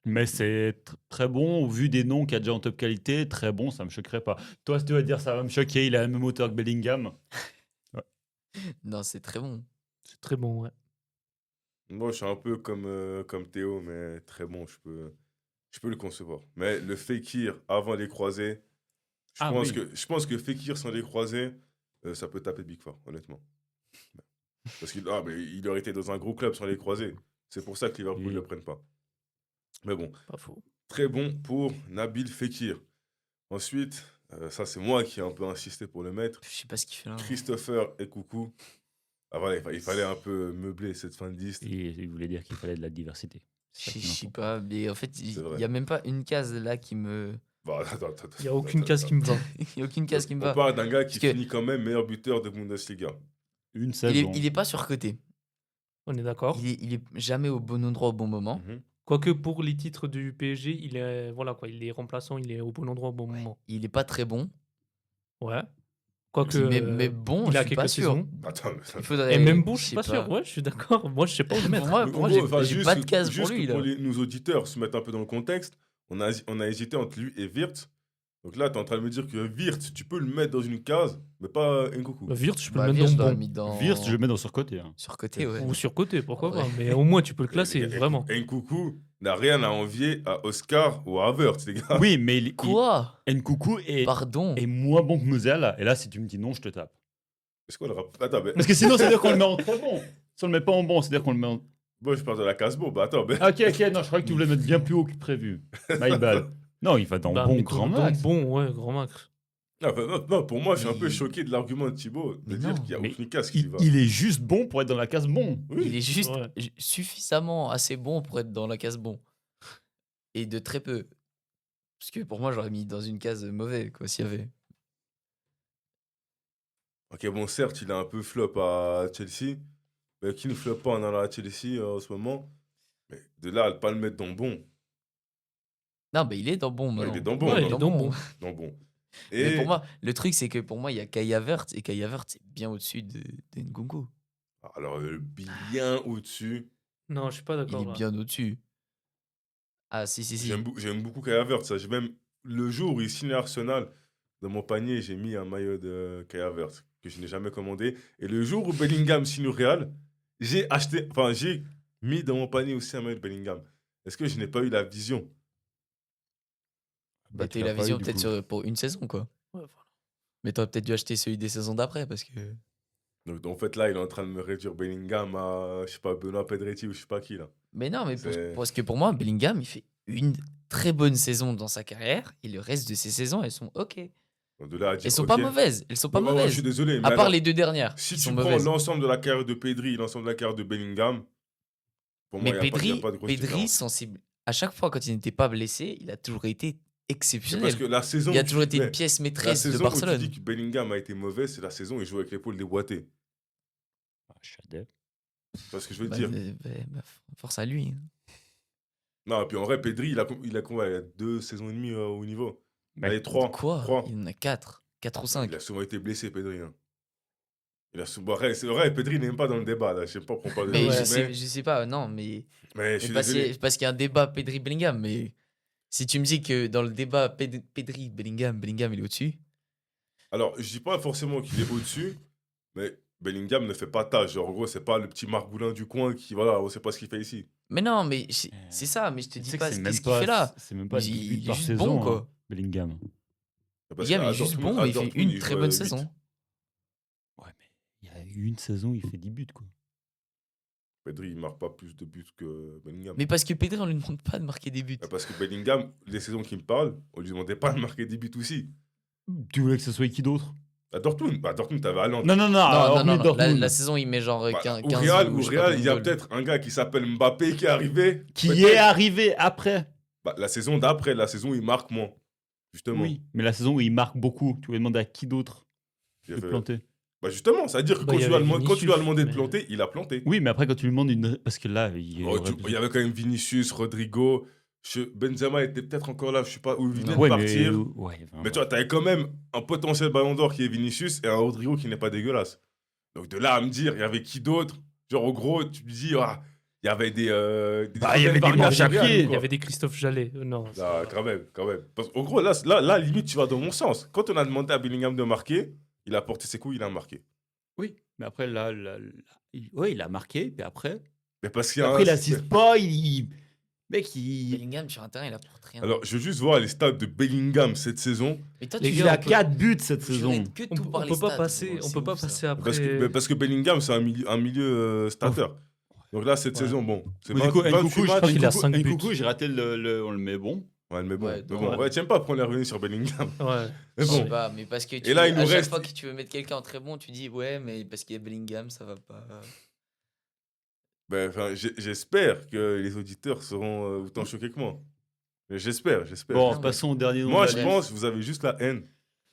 Mais c'est très bon, au vu des noms qu'il y a déjà en top qualité, très bon, ça me choquerait pas. Toi, si tu vas dire ça va me choquer, il a le même moteur que Bellingham. Non, c'est très bon. C'est très bon, ouais. Moi, je suis un peu comme Théo, mais très bon, je peux le concevoir. Mais le Fekir avant les croisés, Ah oui. je pense que Fekir sans les croisés, ça peut taper Big Four, honnêtement. Parce qu'il mais il aurait été dans un gros club sans les croisés. C'est pour ça que Liverpool ne Oui. le prenne pas. Mais bon, Pas faux. très bon pour Nabil Fekir. Ensuite, ça c'est moi qui ai un peu insisté pour le mettre. Je sais pas ce qu'il fait là. Christopher et Coucou. Ah voilà, il fallait un peu meubler cette fin de liste. Et il voulait dire qu'il fallait de la diversité. C'est ça Je qui sais m'importe. pas, mais en fait, C'est il vrai. y a même pas une case là qui me. Bon, attends, Il n'y a aucune case qui me va. Il y a aucune case qui me On va. parle d'un gars qui Parce que- finit quand même meilleur buteur de Bundesliga. Une Il saison. est pas surcoté. On est d'accord. Il est jamais au bon endroit au bon moment. Mhm. Quoique pour les titres du PSG, il est, voilà, quoi, il est remplaçant, il est au bon endroit au bon moment. Il est pas très bon. Ouais. Quoique. Mais bon, il je a suis pas quelques sûr. saisons. Attends, mais Il faudrait. Et même bon, je sais suis pas sûr. Ouais, je suis d'accord. Moi, je sais pas où le mettre. Pour moi, j'ai pas de case pour juste lui. pour Là. nos auditeurs se mettre un peu dans le contexte, on a hésité entre lui et Wirtz. Donc là, tu es en train de me dire que Wirtz, tu peux le mettre dans une case, mais pas Nkunku. Wirtz, je peux Bah, le Virge mettre doit dans le bon. mis dans. Wirtz, je le mets dans surcoté. Hein. Surcoté, ouais. Ou surcoté, pourquoi Ouais. pas. Mais au moins, tu peux le classer, vraiment. Nkunku n'a rien à envier à Oscar ou à Havertz, les gars. Oui, mais Quoi Nkunku Pardon. est moins bon que Musiala. Et là, si tu me dis non, je te tape. Est-ce qu'on le Attends, mais... Parce que sinon, c'est-à-dire qu'on le met en très bon. Si on le met pas en bon, c'est-à-dire qu'on le met en. Bon, je parle de la case bon. Bah attends, mais... Ah, ok, non, je crois que tu voulais mettre bien plus haut que prévu. My bad. Non, il va dans Bah, bon mettons grand dans max. Bon, ouais, grand max. Non, pour moi, je suis un peu Mais- choqué de l'argument de Thibaut de Mais dire non, qu'il n'y a mais aucune case qui Il, va. il est juste bon pour être dans la case bon. Il est juste Ouais. suffisamment assez bon pour être dans la case bon. Et de très peu. Parce que pour moi, j'aurais mis dans une case mauvais, quoi, s'il y avait. Ok, bon, certes, il a un peu flop à Chelsea. Mais qui ne flop pas en allant à Chelsea en ce moment. Mais de là à ne pas le mettre dans bon. Non, mais il est dans bon Ouais, maintenant. il est dans bon. Ouais, non, il est dans bon. dans bon. Mais Et pour moi, le truc, c'est que pour moi, il y a Kai Havertz et Kai Havertz, c'est bien au-dessus de Nkunku. alors, bien au-dessus, Non, je suis pas Il d'accord est là. bien au-dessus. Ah, si. j'aime beaucoup Kai Havertz. Ça. J'ai même, le jour où il signe à Arsenal, dans mon panier, j'ai mis un maillot de Kai Havertz que je n'ai jamais commandé. Et le jour où Bellingham signe au Real, j'ai mis dans mon panier aussi un maillot de Bellingham. Est-ce que je n'ai pas eu la vision? Bah, tu t'as eu l'as la pas eu, vision du peut-être coup. pour une saison, quoi. Ouais, voilà. Mais t'aurais peut-être dû acheter celui des saisons d'après parce que. Donc, en fait, là, il est en train de me réduire Bellingham à, je sais pas, Benoît Pedretti ou je sais pas qui, là. Mais non, mais C'est- parce que pour moi, Bellingham, il fait une très bonne saison dans sa carrière et le reste de ses saisons, elles sont ok. Donc, de là à Elles dire, sont ok. pas mauvaises. Elles sont pas Ouais, ouais, ouais, je suis mauvaises. désolé, mais À part alors, les 2 dernières si qui tu sont prends mauvaises. l'ensemble de la carrière de Pedri et l'ensemble de la carrière de Bellingham, pour moi, Mais il n'y a pas de grosse Pedri, différence. sensible. À chaque fois, quand il n'était pas blessé, il a toujours été Mais exceptionnel. parce que la saison Il a où tu toujours dis- été une mais pièce la maîtresse de saison où tu Barcelone. dis que Bellingham a été mauvais, c'est la saison où il joue avec l'épaule déboîtée. Ah, je suis adepte. Tu vois ce que je veux Bah, dire? force à lui. Non, et puis en vrai, Pedri, il a combien? Il a 2 saisons et demie au niveau. Bah, Allez, 3. Quoi? Il en a 4. 4 ou Il 5. a souvent été blessé, Pedri. Hein. C'est vrai, Pedri n'est même pas dans le débat, là. Je sais pas pourquoi on parle de Mais Pedri, je sais pas, non, mais. mais je Mais suis parce désolé. parce qu'il y a un débat Pedri-Bellingham. Mais si tu me dis que dans le débat Pedri-Bellingham, Bellingham il est au-dessus. Alors, je dis pas forcément qu'il est au-dessus, mais Bellingham ne fait pas tâche. Genre, en gros, c'est pas le petit Margoulin du coin qui, voilà, on sait pas ce qu'il fait ici. Mais non, mais c'est ça, mais je te Tu dis sais que pas c'est qu'est-ce même qu'il pas, fait là. c'est même pas 10 Il buts est par juste saison, bon, quoi. hein, Bellingham. Parce Bellingham, il qu'à est juste Dortmund- bon, à mais il fait Dortmund, une très bonne 8. saison. Ouais, mais il y a eu une saison, il fait 10 buts, quoi. Pedri, il marque pas plus de buts que Bellingham. Mais parce que Pedri, on lui demande pas de marquer des buts. Parce que Bellingham, les saisons qui me parlent, on lui demandait pas de marquer des buts aussi. Tu voulais que ce soit qui d'autre? À Dortmund, t'avais Haaland. Non, Non, hormis non. Dortmund. La saison, il met genre Bah, 15 au Real, ou je sais pas combien il de y a goals. peut-être un gars qui s'appelle Mbappé qui est arrivé. Qui peut-être. est arrivé après. Bah, la saison d'après, la saison où il marque moins. Justement. Oui. Mais la saison où il marque beaucoup, tu voulais demander à qui d'autre Il a de fait- planter? Bah, justement, c'est-à-dire que Bah, quand, il y tu lui as avait demandé, quand tu lui as Vinicius, demandé de mais- planter, il a planté. Oui, mais après, quand tu lui demandes une. Parce que là, il Oh, il y avait quand même Vinicius, Rodrigo. Benzema était peut-être encore là, je sais pas, où il venait de Ouais, partir. mais. Ouais, enfin, Mais tu vois, t'avais quand même un potentiel ballon d'or qui est Vinicius et un Rodrigo qui n'est pas dégueulasse. Donc de là à me dire, il y avait qui d'autre? Genre, en gros, tu me dis, ah, il y avait des. Bah, il y avait des variables manches à variables, pied. Il quoi. y avait des Christophe Jallet. Non. Ah, quand même, quand même. Parce qu'en gros, là, limite, tu vas dans mon sens. Quand on a demandé à Bellingham de marquer, il a porté ses coups, il a marqué. Oui, mais après, là, il a marqué, puis après. Mais parce qu'il y a Après, il un- assiste pas, Mec, il. Bellingham sur un terrain, il apporte rien. Alors, je veux juste voir les stats de Bellingham cette saison. Mais toi, Les tu Il gars, a on peut- 4 buts cette tu saison. raides que On, tout on par les peut pas stats, passer, gros, on c'est peut pas ouf, ça. passer après. Parce que Bellingham, c'est un milieu starter. Donc là, cette Ouais. saison, bon, c'est Mais du coup, 28 Nkunku, je matchs. crois qu'il a 5 buts. Nkunku, j'ai raté on le met bon. Ouais, mais bon, Ouais, mais non, bon. ouais. Ouais, t'aimes pas prendre les revenus sur Bellingham. Ouais. Mais Je sais bon, pas, mais parce que Et là, il à nous chaque reste- fois que tu veux mettre quelqu'un en très bon, tu dis ouais, mais parce qu'il y a Bellingham, ça va pas. ben, enfin, j'espère que les auditeurs seront autant choqués que moi. Mais j'espère. Bon, mais- passons au dernier nom. Moi, de je la pense que vous avez juste la haine.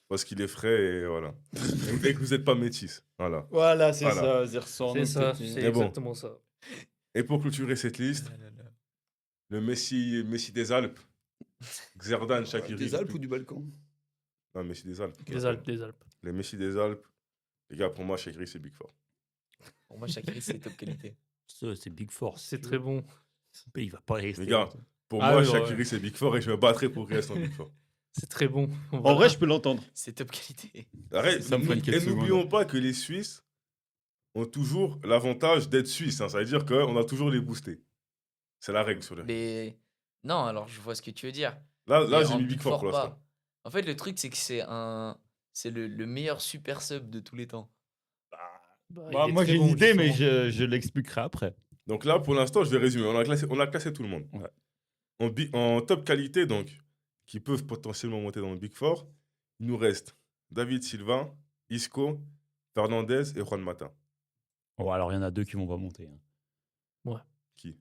Parce qu'il est frais et voilà. Et que vous n'êtes pas métis. Voilà. Voilà, c'est Voilà. ça, Zerson. C'est ça, c'est Mais bon. exactement ça. Et pour clôturer cette liste, le Messi des Alpes, Xherdan Shaqiri. Des Alpes ou du Balkan? Non, Messi des Alpes. Des Alpes, des Alpes. Les Messi des Alpes. Les gars, pour moi, Shaqiri, c'est Big Four. Pour moi, Shaqiri, c'est top qualité. C'est Big Force. C'est très bon. Il va pas rester. Les gars, pour Ah moi, oui, ouais. Shaqiri, c'est Big Four et je me battrai pour qu'il reste en Big Four. C'est très bon. En vrai, je peux l'entendre. C'est top qualité. Arrête, Ça me ferait une et quelques n'oublions pas que les Suisses ont toujours l'avantage d'être Suisses. Hein. Ça veut dire qu'on a toujours les boostés. C'est la règle sur les. Mais non, alors je vois ce que tu veux dire. Là, Mais j'ai en mis Big Four pour pas. l'instant. En fait, le truc, c'est que c'est le meilleur super sub de tous les temps. Bah, Bah, il est moi, très j'ai bon, une idée, mais justement. je l'expliquerai après. Donc là, pour l'instant, je vais résumer. On a classé tout le monde. Ouais. En top qualité, donc, qui peuvent potentiellement monter dans le Big Four, il nous reste David Silva, Isco, Fernandez et Juan Mata. Bon, alors, il y en a deux qui vont pas monter. Hein. Qui?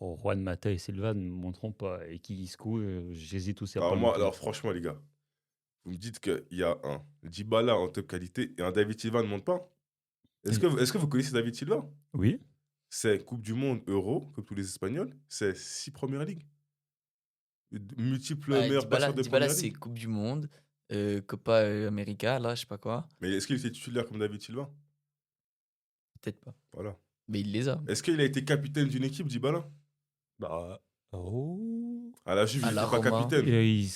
Oh, Juan Mata et Silva ne monteront pas. Et qui Isco, j'hésite aussi à pas Alors, le moi, monter. alors franchement, les gars, vous me dites qu'il y a un Dybala en top qualité et un David Silva ne monte pas? Est-ce que vous connaissez David Silva? Oui. C'est Coupe du Monde, Euro, comme tous les Espagnols. C'est 6 premières ligues. multiple Ouais, meilleur passeur de Dybala, Première c'est Ligue. Coupe du Monde, Copa América, là, je sais pas quoi. Mais est-ce qu'il était titulaire comme David Silva? Peut-être pas. Voilà. Mais il les a. Est-ce qu'il a été capitaine d'une équipe, Dybala? Bah. Oh. À la Juve, À il la n'était pas Roma. capitaine.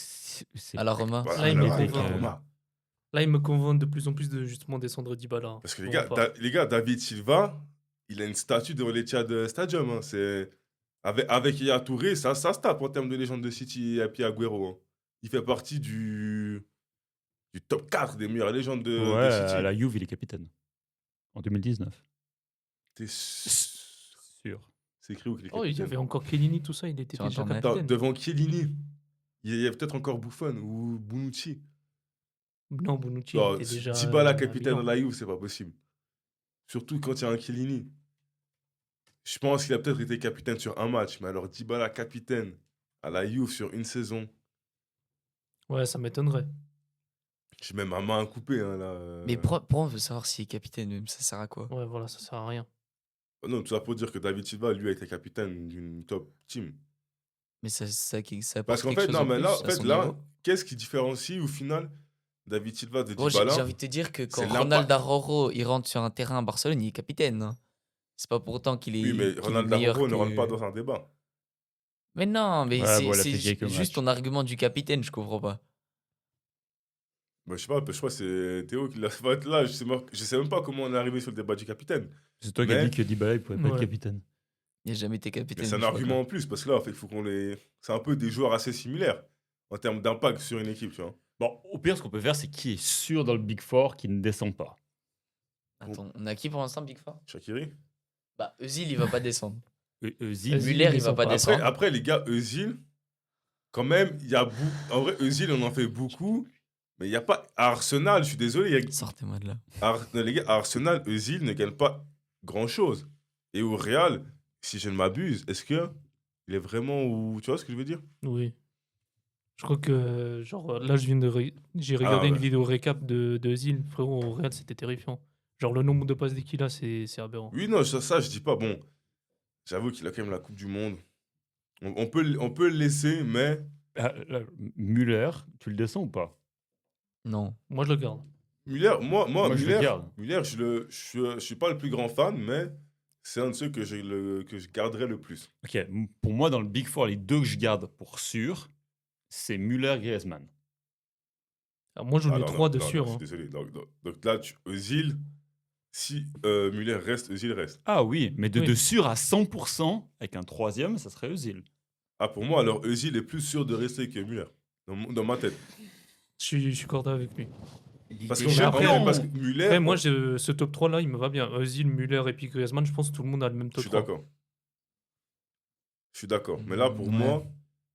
C'est À la Roma. Voilà, Là, il à me la convainc. Roma. Là, il me convainc de plus en plus de justement descendre Dybala. Parce que On les gars, va pas. les gars, David Silva, il a une statue devant l'Etihad Stadium. Hein. C'est... Avec Yaya Touré, ça se tape en termes de légende de City et puis Agüero. Hein. Il fait partie du top 4 des meilleures légendes de Ouais, City. à la Juve, il est capitaine. En 2019. T'es Sûr. C'est écrit où qu'il est Oh, il y capitaine. avait encore Chiellini, tout ça, il était Sur déjà Internet. Attends, capitaine. devant Chiellini, il y a peut-être encore Buffon ou Bonucci. Non, Bonucci, Non, il était déjà. Dybala à capitaine Milan. de la Juve, c'est pas possible. Surtout quand il y a un Chiellini. Je pense qu'il a peut-être été capitaine sur un match, mais alors Dybala capitaine à la Juve sur une saison, Ouais, ça m'étonnerait. j'ai même ma main coupée. Hein, là. Mais pourquoi on veut savoir s'il est capitaine même? Ça sert à quoi? Ouais, voilà, ça sert à rien. Non, tout ça pour dire que David Silva, lui, a été capitaine d'une top team. Mais ça Parce apporte qu'en quelque fait, chose non, en mais plus là, à son là, niveau. qu'est-ce qui différencie au final David Silva de Gros, j'ai Dybala? envie de te dire que quand c'est l'impact. Ronald Araujo il rentre sur un terrain à Barcelone, il est capitaine. Hein. C'est pas pour autant qu'il est, Oui, mais qu'il est Ronald meilleur Araujo ne rentre pas que. dans un débat. Mais non, mais Ouais, bon, il a fait c'est quelques juste matchs. ton argument du capitaine, je comprends pas. Bah, je sais pas, je crois que c'est Théo qui l'a fait là. Je sais même pas comment on est arrivé sur le débat du capitaine. C'est toi qui as Mais- dit que Dybala, il pouvait pas être Ouais. capitaine. Il n'a jamais été Mais capitaine. c'est un je crois argument pas. en plus, parce que là, en fait, il faut qu'on les. C'est un peu des joueurs assez similaires en termes d'impact sur une équipe, tu vois. Bon, au pire, ce qu'on peut faire, c'est qui est sûr dans le Big Four qui ne descend pas. Attends, on a qui pour l'instant, Big Four? Shaqiri. Bah, Özil, il va pas descendre. Özil, Özil, Muller, il va descend pas pas. descendre. Après, les gars, Özil, quand même, il y a en vrai, Özil, on en fait beaucoup, mais il n'y a pas. À Arsenal, je suis désolé, il y a... Sortez-moi de là. Non, les gars, à Arsenal, Özil ne gagne pas grand-chose. Et au Real, si je ne m'abuse, est-ce que il est vraiment où. Tu vois ce que je veux dire? Oui. Je crois que, genre, là, j'ai regardé Ah, une ouais. vidéo récap de Özil. Frérot, au Real, c'était terrifiant. Genre, le nombre de passes D qu'il a, c'est aberrant. Oui, non, ça, je dis pas. Bon, j'avoue qu'il a quand même la Coupe du Monde. On peut le laisser, mais. Müller, tu le descends ou pas? Non. Moi, je le garde. Müller, Moi, je le Müller, garde. Müller, je suis pas le plus grand fan, mais c'est un de ceux que je garderai le plus. Ok, pour moi, dans le Big Four, les deux que je garde pour sûr, c'est Müller, Griezmann. Alors, moi, j'en ai Alors, trois non, de non, sûr. non, hein. je suis désolé. Donc là, Özil, si Müller reste, Özil reste. Ah oui, mais de, Oui. de sûr à 100%, avec un troisième, ça serait Özil. Ah, pour moi, alors Özil est plus sûr de rester que Müller, dans ma tête. Je suis accordé avec lui. Parce que, Mais après, parce que Müller, Après, moi, ce top 3 là, il me va bien. Özil, Müller et puis Griezmann, je pense que tout le monde a le même je top suis 3. d'accord. Je suis d'accord. Mais là, pour Ouais. moi,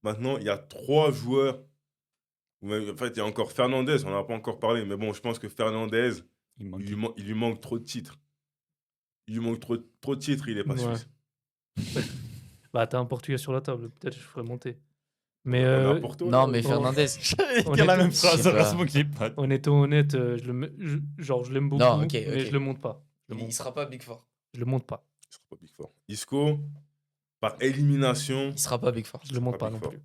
maintenant, il y a 3 joueurs. Ou même, en fait, il y a encore Fernandez, on n'en a pas encore parlé, mais bon, je pense que Fernandez, Il manque il lui manque trop de titres. Il lui manque trop de titres, il est pas Ouais. suisse. Bah, t'as un Portugais sur la table, peut-être je ferais monter. Mais On a Porto, Non, là, mais ou- Fernandez. J'allais dire la même Je phrase, sais pas. heureusement que j'ai pas. honnête, je le mets- genre, je l'aime beaucoup, Non, ok, mais ok. je le monte pas. Je le Il monte, sera pas Big Four. je le monte pas. Je serai pas Big Four. Isco, par élimination, Il sera pas Big Four. Je le monte pas pas Big non Four. plus.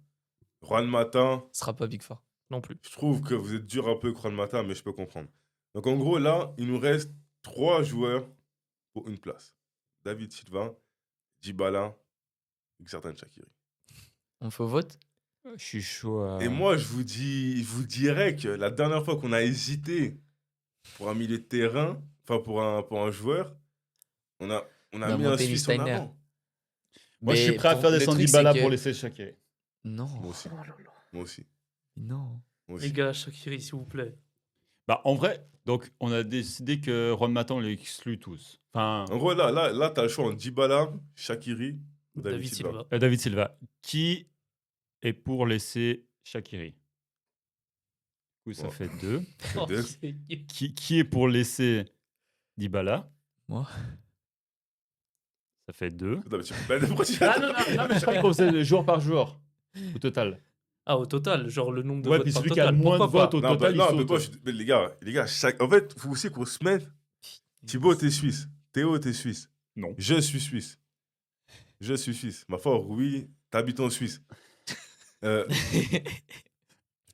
Juan Mata, Il sera pas Big Four. Non plus. je trouve que vous êtes dur un peu avec Juan Mata, mais je peux comprendre. Donc en gros, là, il nous reste 3 joueurs pour une place. David Silva, Dybala, et certains Shaqiri. On fait au vote? Je suis chaud à... Et moi, je vous dirais que la dernière fois qu'on a hésité pour un milieu de terrain, enfin pour un joueur, on a On a mis un monté Suisse en Steiner. avant. Moi, je suis prêt à pour- faire le descendre truc, Dybala c'est que- pour laisser Shaqiri. Non. Moi aussi. Moi aussi. Non. Moi Les aussi. gars, Shaqiri, s'il vous plaît. Bah, en vrai, donc, on a décidé que Juan Mata, on les exclut tous. Enfin, En gros, là tu as le choix entre Dybala, Shaqiri ou David, David Silva. Silva. David Silva. Qui est pour laisser Shaqiri? Du coup, ça Ouais. fait 2. Oh, deux. c'est- Qui est pour laisser Dybala? Moi. Ça fait 2. Non, mais pourquoi tu- Ah non, mais je crois qu'on faisait jour par jour, au total. Ah, au total, genre le nombre de Ouais, votes puis par celui qui a total. le moins de Pourquoi votes pas au Non, total, non, il mais saute. moi, mais les gars, en fait, il faut aussi qu'on se mette. Thibaut, t'es suisse. Théo, t'es suisse. Non. Je suis suisse. Je suis suisse. Ma foi, oui, t'habites en Suisse. Euh,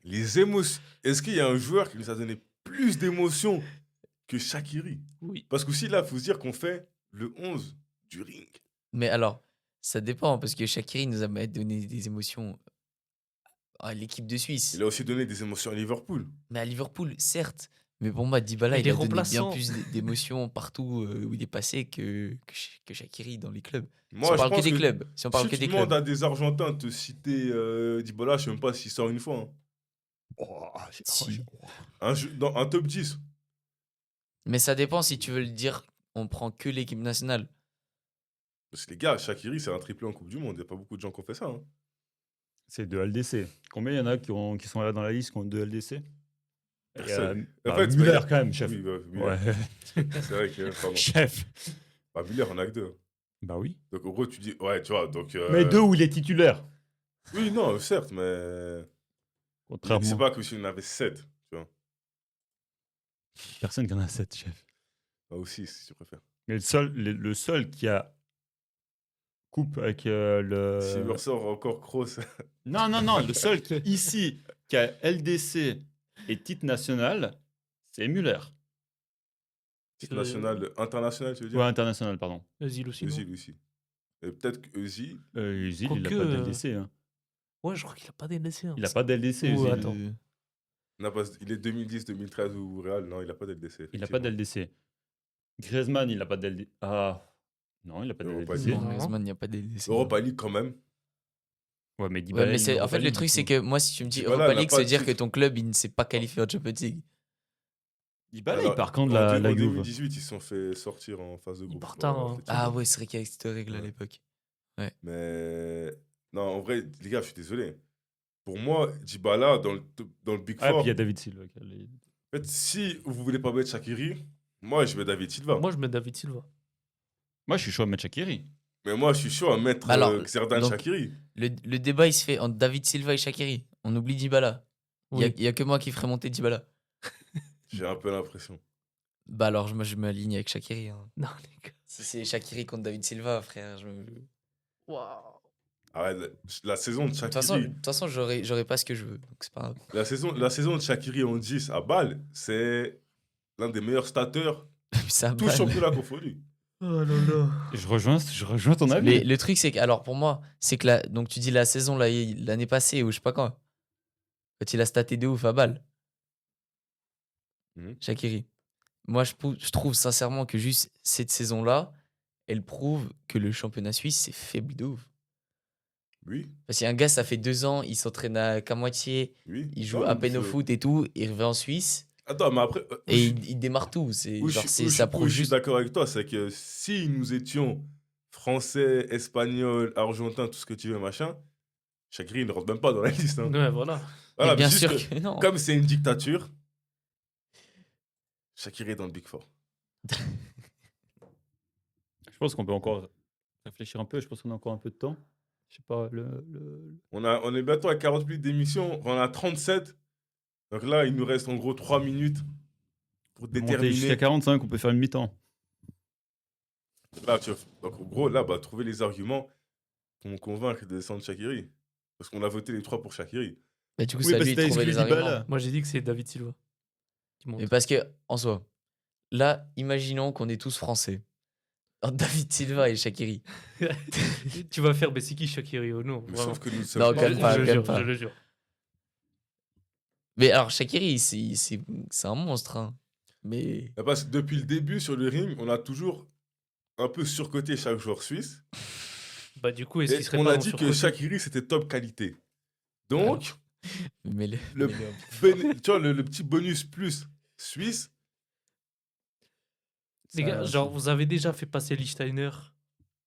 les émotions. Est-ce qu'il y a un joueur qui nous a donné plus d'émotions que Shaqiri? Oui. Parce qu'aussi, là, il faut se dire qu'on fait le 11 du ring. Mais alors, ça dépend, parce que Shaqiri nous a donné des émotions à l'équipe de Suisse. Il a aussi donné des émotions à Liverpool. Mais à Liverpool, certes. Mais pour moi, Dybala, Mais il il est a donné bien remplaçant. plus d'émotions partout où il est passé que Shaqiri dans les clubs. Moi, Si on je parle que pense des que clubs. Si on parle si que tu des demandes clubs. à des Argentins de te citer Dybala, je sais même pas s'il sort une fois. Hein. Oh, Si. Dans un top 10. Mais ça dépend si tu veux le dire, on prend que l'équipe nationale. Parce que les gars, Shaqiri, c'est un triplé en Coupe du Monde. Il n'y a pas beaucoup de gens qui ont fait ça. Hein. C'est 2 LDC. Combien il y en a qui sont là dans la liste qui ont 2 LDC? Personne. En Bah, fait, c'est Müller pas- quand même, chef. Oui, bah, Müller. Ouais. C'est vrai que. Pardon. Chef. Bah, Müller, on a que 2. Bah oui. Donc, en gros, tu dis. Ouais, tu vois. Donc, Mais 2 où il est titulaire. Oui, non, certes, mais. Contrairement. C'est pas comme si on en avait 7. Tu vois. Personne qui en a 7, chef. Bah, aussi, si tu préfères. Mais le seul qui a coupe avec le. S'il me ressort encore Kroos. Non, non, non. Le seul ici qui a LDC et titre national, c'est Müller. Titre national, international, tu veux dire? Ouais, international, pardon. Özil aussi. non Özil aussi. Et peut-être que Özil. Özil, il n'a Quoique, pas de LDC. Hein. Ouais, je crois qu'il a pas d'LDC. Hein. Il n'a pas de LDC, Ou, Özil. attends. Non, il est 2010-2013 au Real. Non, il n'a pas d'LDC. Il n'a pas de LDC. Griezmann, il n'a pas de LDC. Ah. Non, il n'a pas de Europa LDC. League. Non, Non. Griezmann, il n'y a pas d'LDC. Europa League quand même. Ouais, mais Ouais, Dybala, mais il est en fait, Europa le League, truc, du c'est coup. que moi, si tu me dis Dybala Europa n'a League, pas ça veut de dire que titre. ton club, il ne s'est pas qualifié en Champions League. Dybala, Alors, il part quand de en la en Juve 2018, ils se sont fait sortir en phase de Ils groupe. partent en- Ah ouais, c'est vrai qu'il y a cette règle à Ouais. l'époque. Mais non, en vrai, les gars, je suis désolé. Pour moi, Dybala, dans le Big Ah, Four, puis il y a David Silva. en fait, si vous voulez pas mettre Shaqiri, moi, je mets David Silva. Moi, je mets David Silva. Moi, je suis chaud à mettre Shaqiri. Mais moi, je suis chaud à mettre Alors, Xherdan donc- Shaqiri. Le débat, il se fait entre David Silva et Shaqiri. On oublie Dybala. Il Oui. y a que moi qui ferait monter Dybala. J'ai un peu l'impression. Bah alors, moi, je m'aligne avec Shaqiri. Hein. Non, les gars. Si c'est Shaqiri contre David Silva, frère, De Waouh. Arrête, la saison de Shaqiri. toute façon, j'aurais pas ce que je veux. Donc, c'est pas grave. La saison de Shaqiri en 10 à Bâle, c'est l'un des meilleurs stateurs, Ça tout balle. championnat confondu. Oh là là. Je rejoins ton avis. Mais le truc, c'est que, alors pour moi, c'est que donc tu dis la saison l'année passée ou je sais pas quand il a staté de ouf à balle. Mhm. Shaqiri. Moi, je trouve sincèrement que juste cette saison-là, elle prouve que le championnat suisse, c'est faible de ouf. Oui, Parce qu'il y a un gars, ça fait 2 ans, il s'entraîne qu'à moitié, oui. il joue Non, à mais peine au c'est- foot et tout, il revient en Suisse Attends, mais après. et il démarre tout. C'est où je genre, suis- où je ça suis- où prouve je suis juste. d'accord avec toi, c'est que si nous étions français, espagnol, argentin, tout ce que tu veux, machin, Shaqiri ne rentre même pas dans la liste. Hein. Ouais, voilà. Voilà, Mais bien mais juste sûr que, que non. comme c'est une dictature, Shaqiri est dans le Big Four. Je pense qu'on peut encore réfléchir un peu. Je pense qu'on a encore un peu de temps. Je sais pas. On est bientôt à 40 minutes d'émission, on a 37. Donc là, il nous reste en gros 3 minutes pour Monter déterminer. jusqu'à 45, on peut faire une mi-temps. Là, donc en gros, là, bah, trouver les arguments pour me convaincre de descendre Shaqiri. Parce qu'on a voté les 3 pour Shaqiri. Bah, du coup, Oui, ça parce lui que t'as trouver exclu les Dybala. arguments. Moi, j'ai dit que c'est David Silva qui monte. Mais parce que, en soi, là, imaginons qu'on est tous français. Entre David Silva et Shaqiri. Tu vas faire Bessiki Shaqiri ou non? Mais Vraiment. sauf que nous ne Non, sommes calme Je pas, le calme jure, pas. je le jure. Mais alors, Shaqiri, c'est un monstre. Hein. Mais Parce que depuis le début sur le ring, on a toujours un peu surcoté chaque joueur suisse. Bah, du coup, est-ce Et qu'il serait on pas a dans dit que surcoté? Shaqiri c'était top qualité. Donc, mais Le- tu vois, le petit bonus plus suisse, Les gars, genre, vous avez déjà fait passer Lichtsteiner.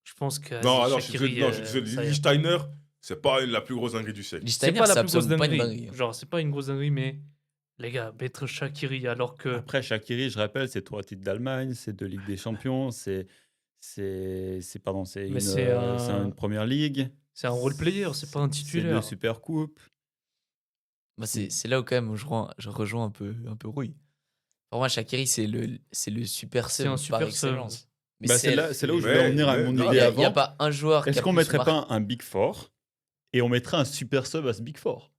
Je pense que. non, vas-y, alors je suis Shaqiri, désolé, non, je suis désolé, ça y est. Lichtsteiner, c'est pas la plus grosse dinguerie du siècle. C'est Steiner, pas ça la plus grosse absolument pas une dinguerie. dinguerie. Genre, c'est pas une grosse dinguerie, mais les gars, mettre Shaqiri alors que. Après, Shaqiri, je rappelle, c'est 3 titres d'Allemagne, c'est 2 Ligues des Champions, pardon, c'est Mais c'est une première ligue. C'est un role player, c'est pas un C'est titulaire. 2 super coupes. Bah, c'est là où, quand même, où je rejoins un peu Rouille. Pour moi, Shaqiri, c'est le super C'est sub un par super sub. excellence. Mais Bah, c'est là où je mais- voulais en venir à mais- mon non, idée il n'y avant. a pas un joueur qui Est-ce a qu'on plus mettrait marqué. pas un Big Four et on mettrait un super sub à ce Big Four.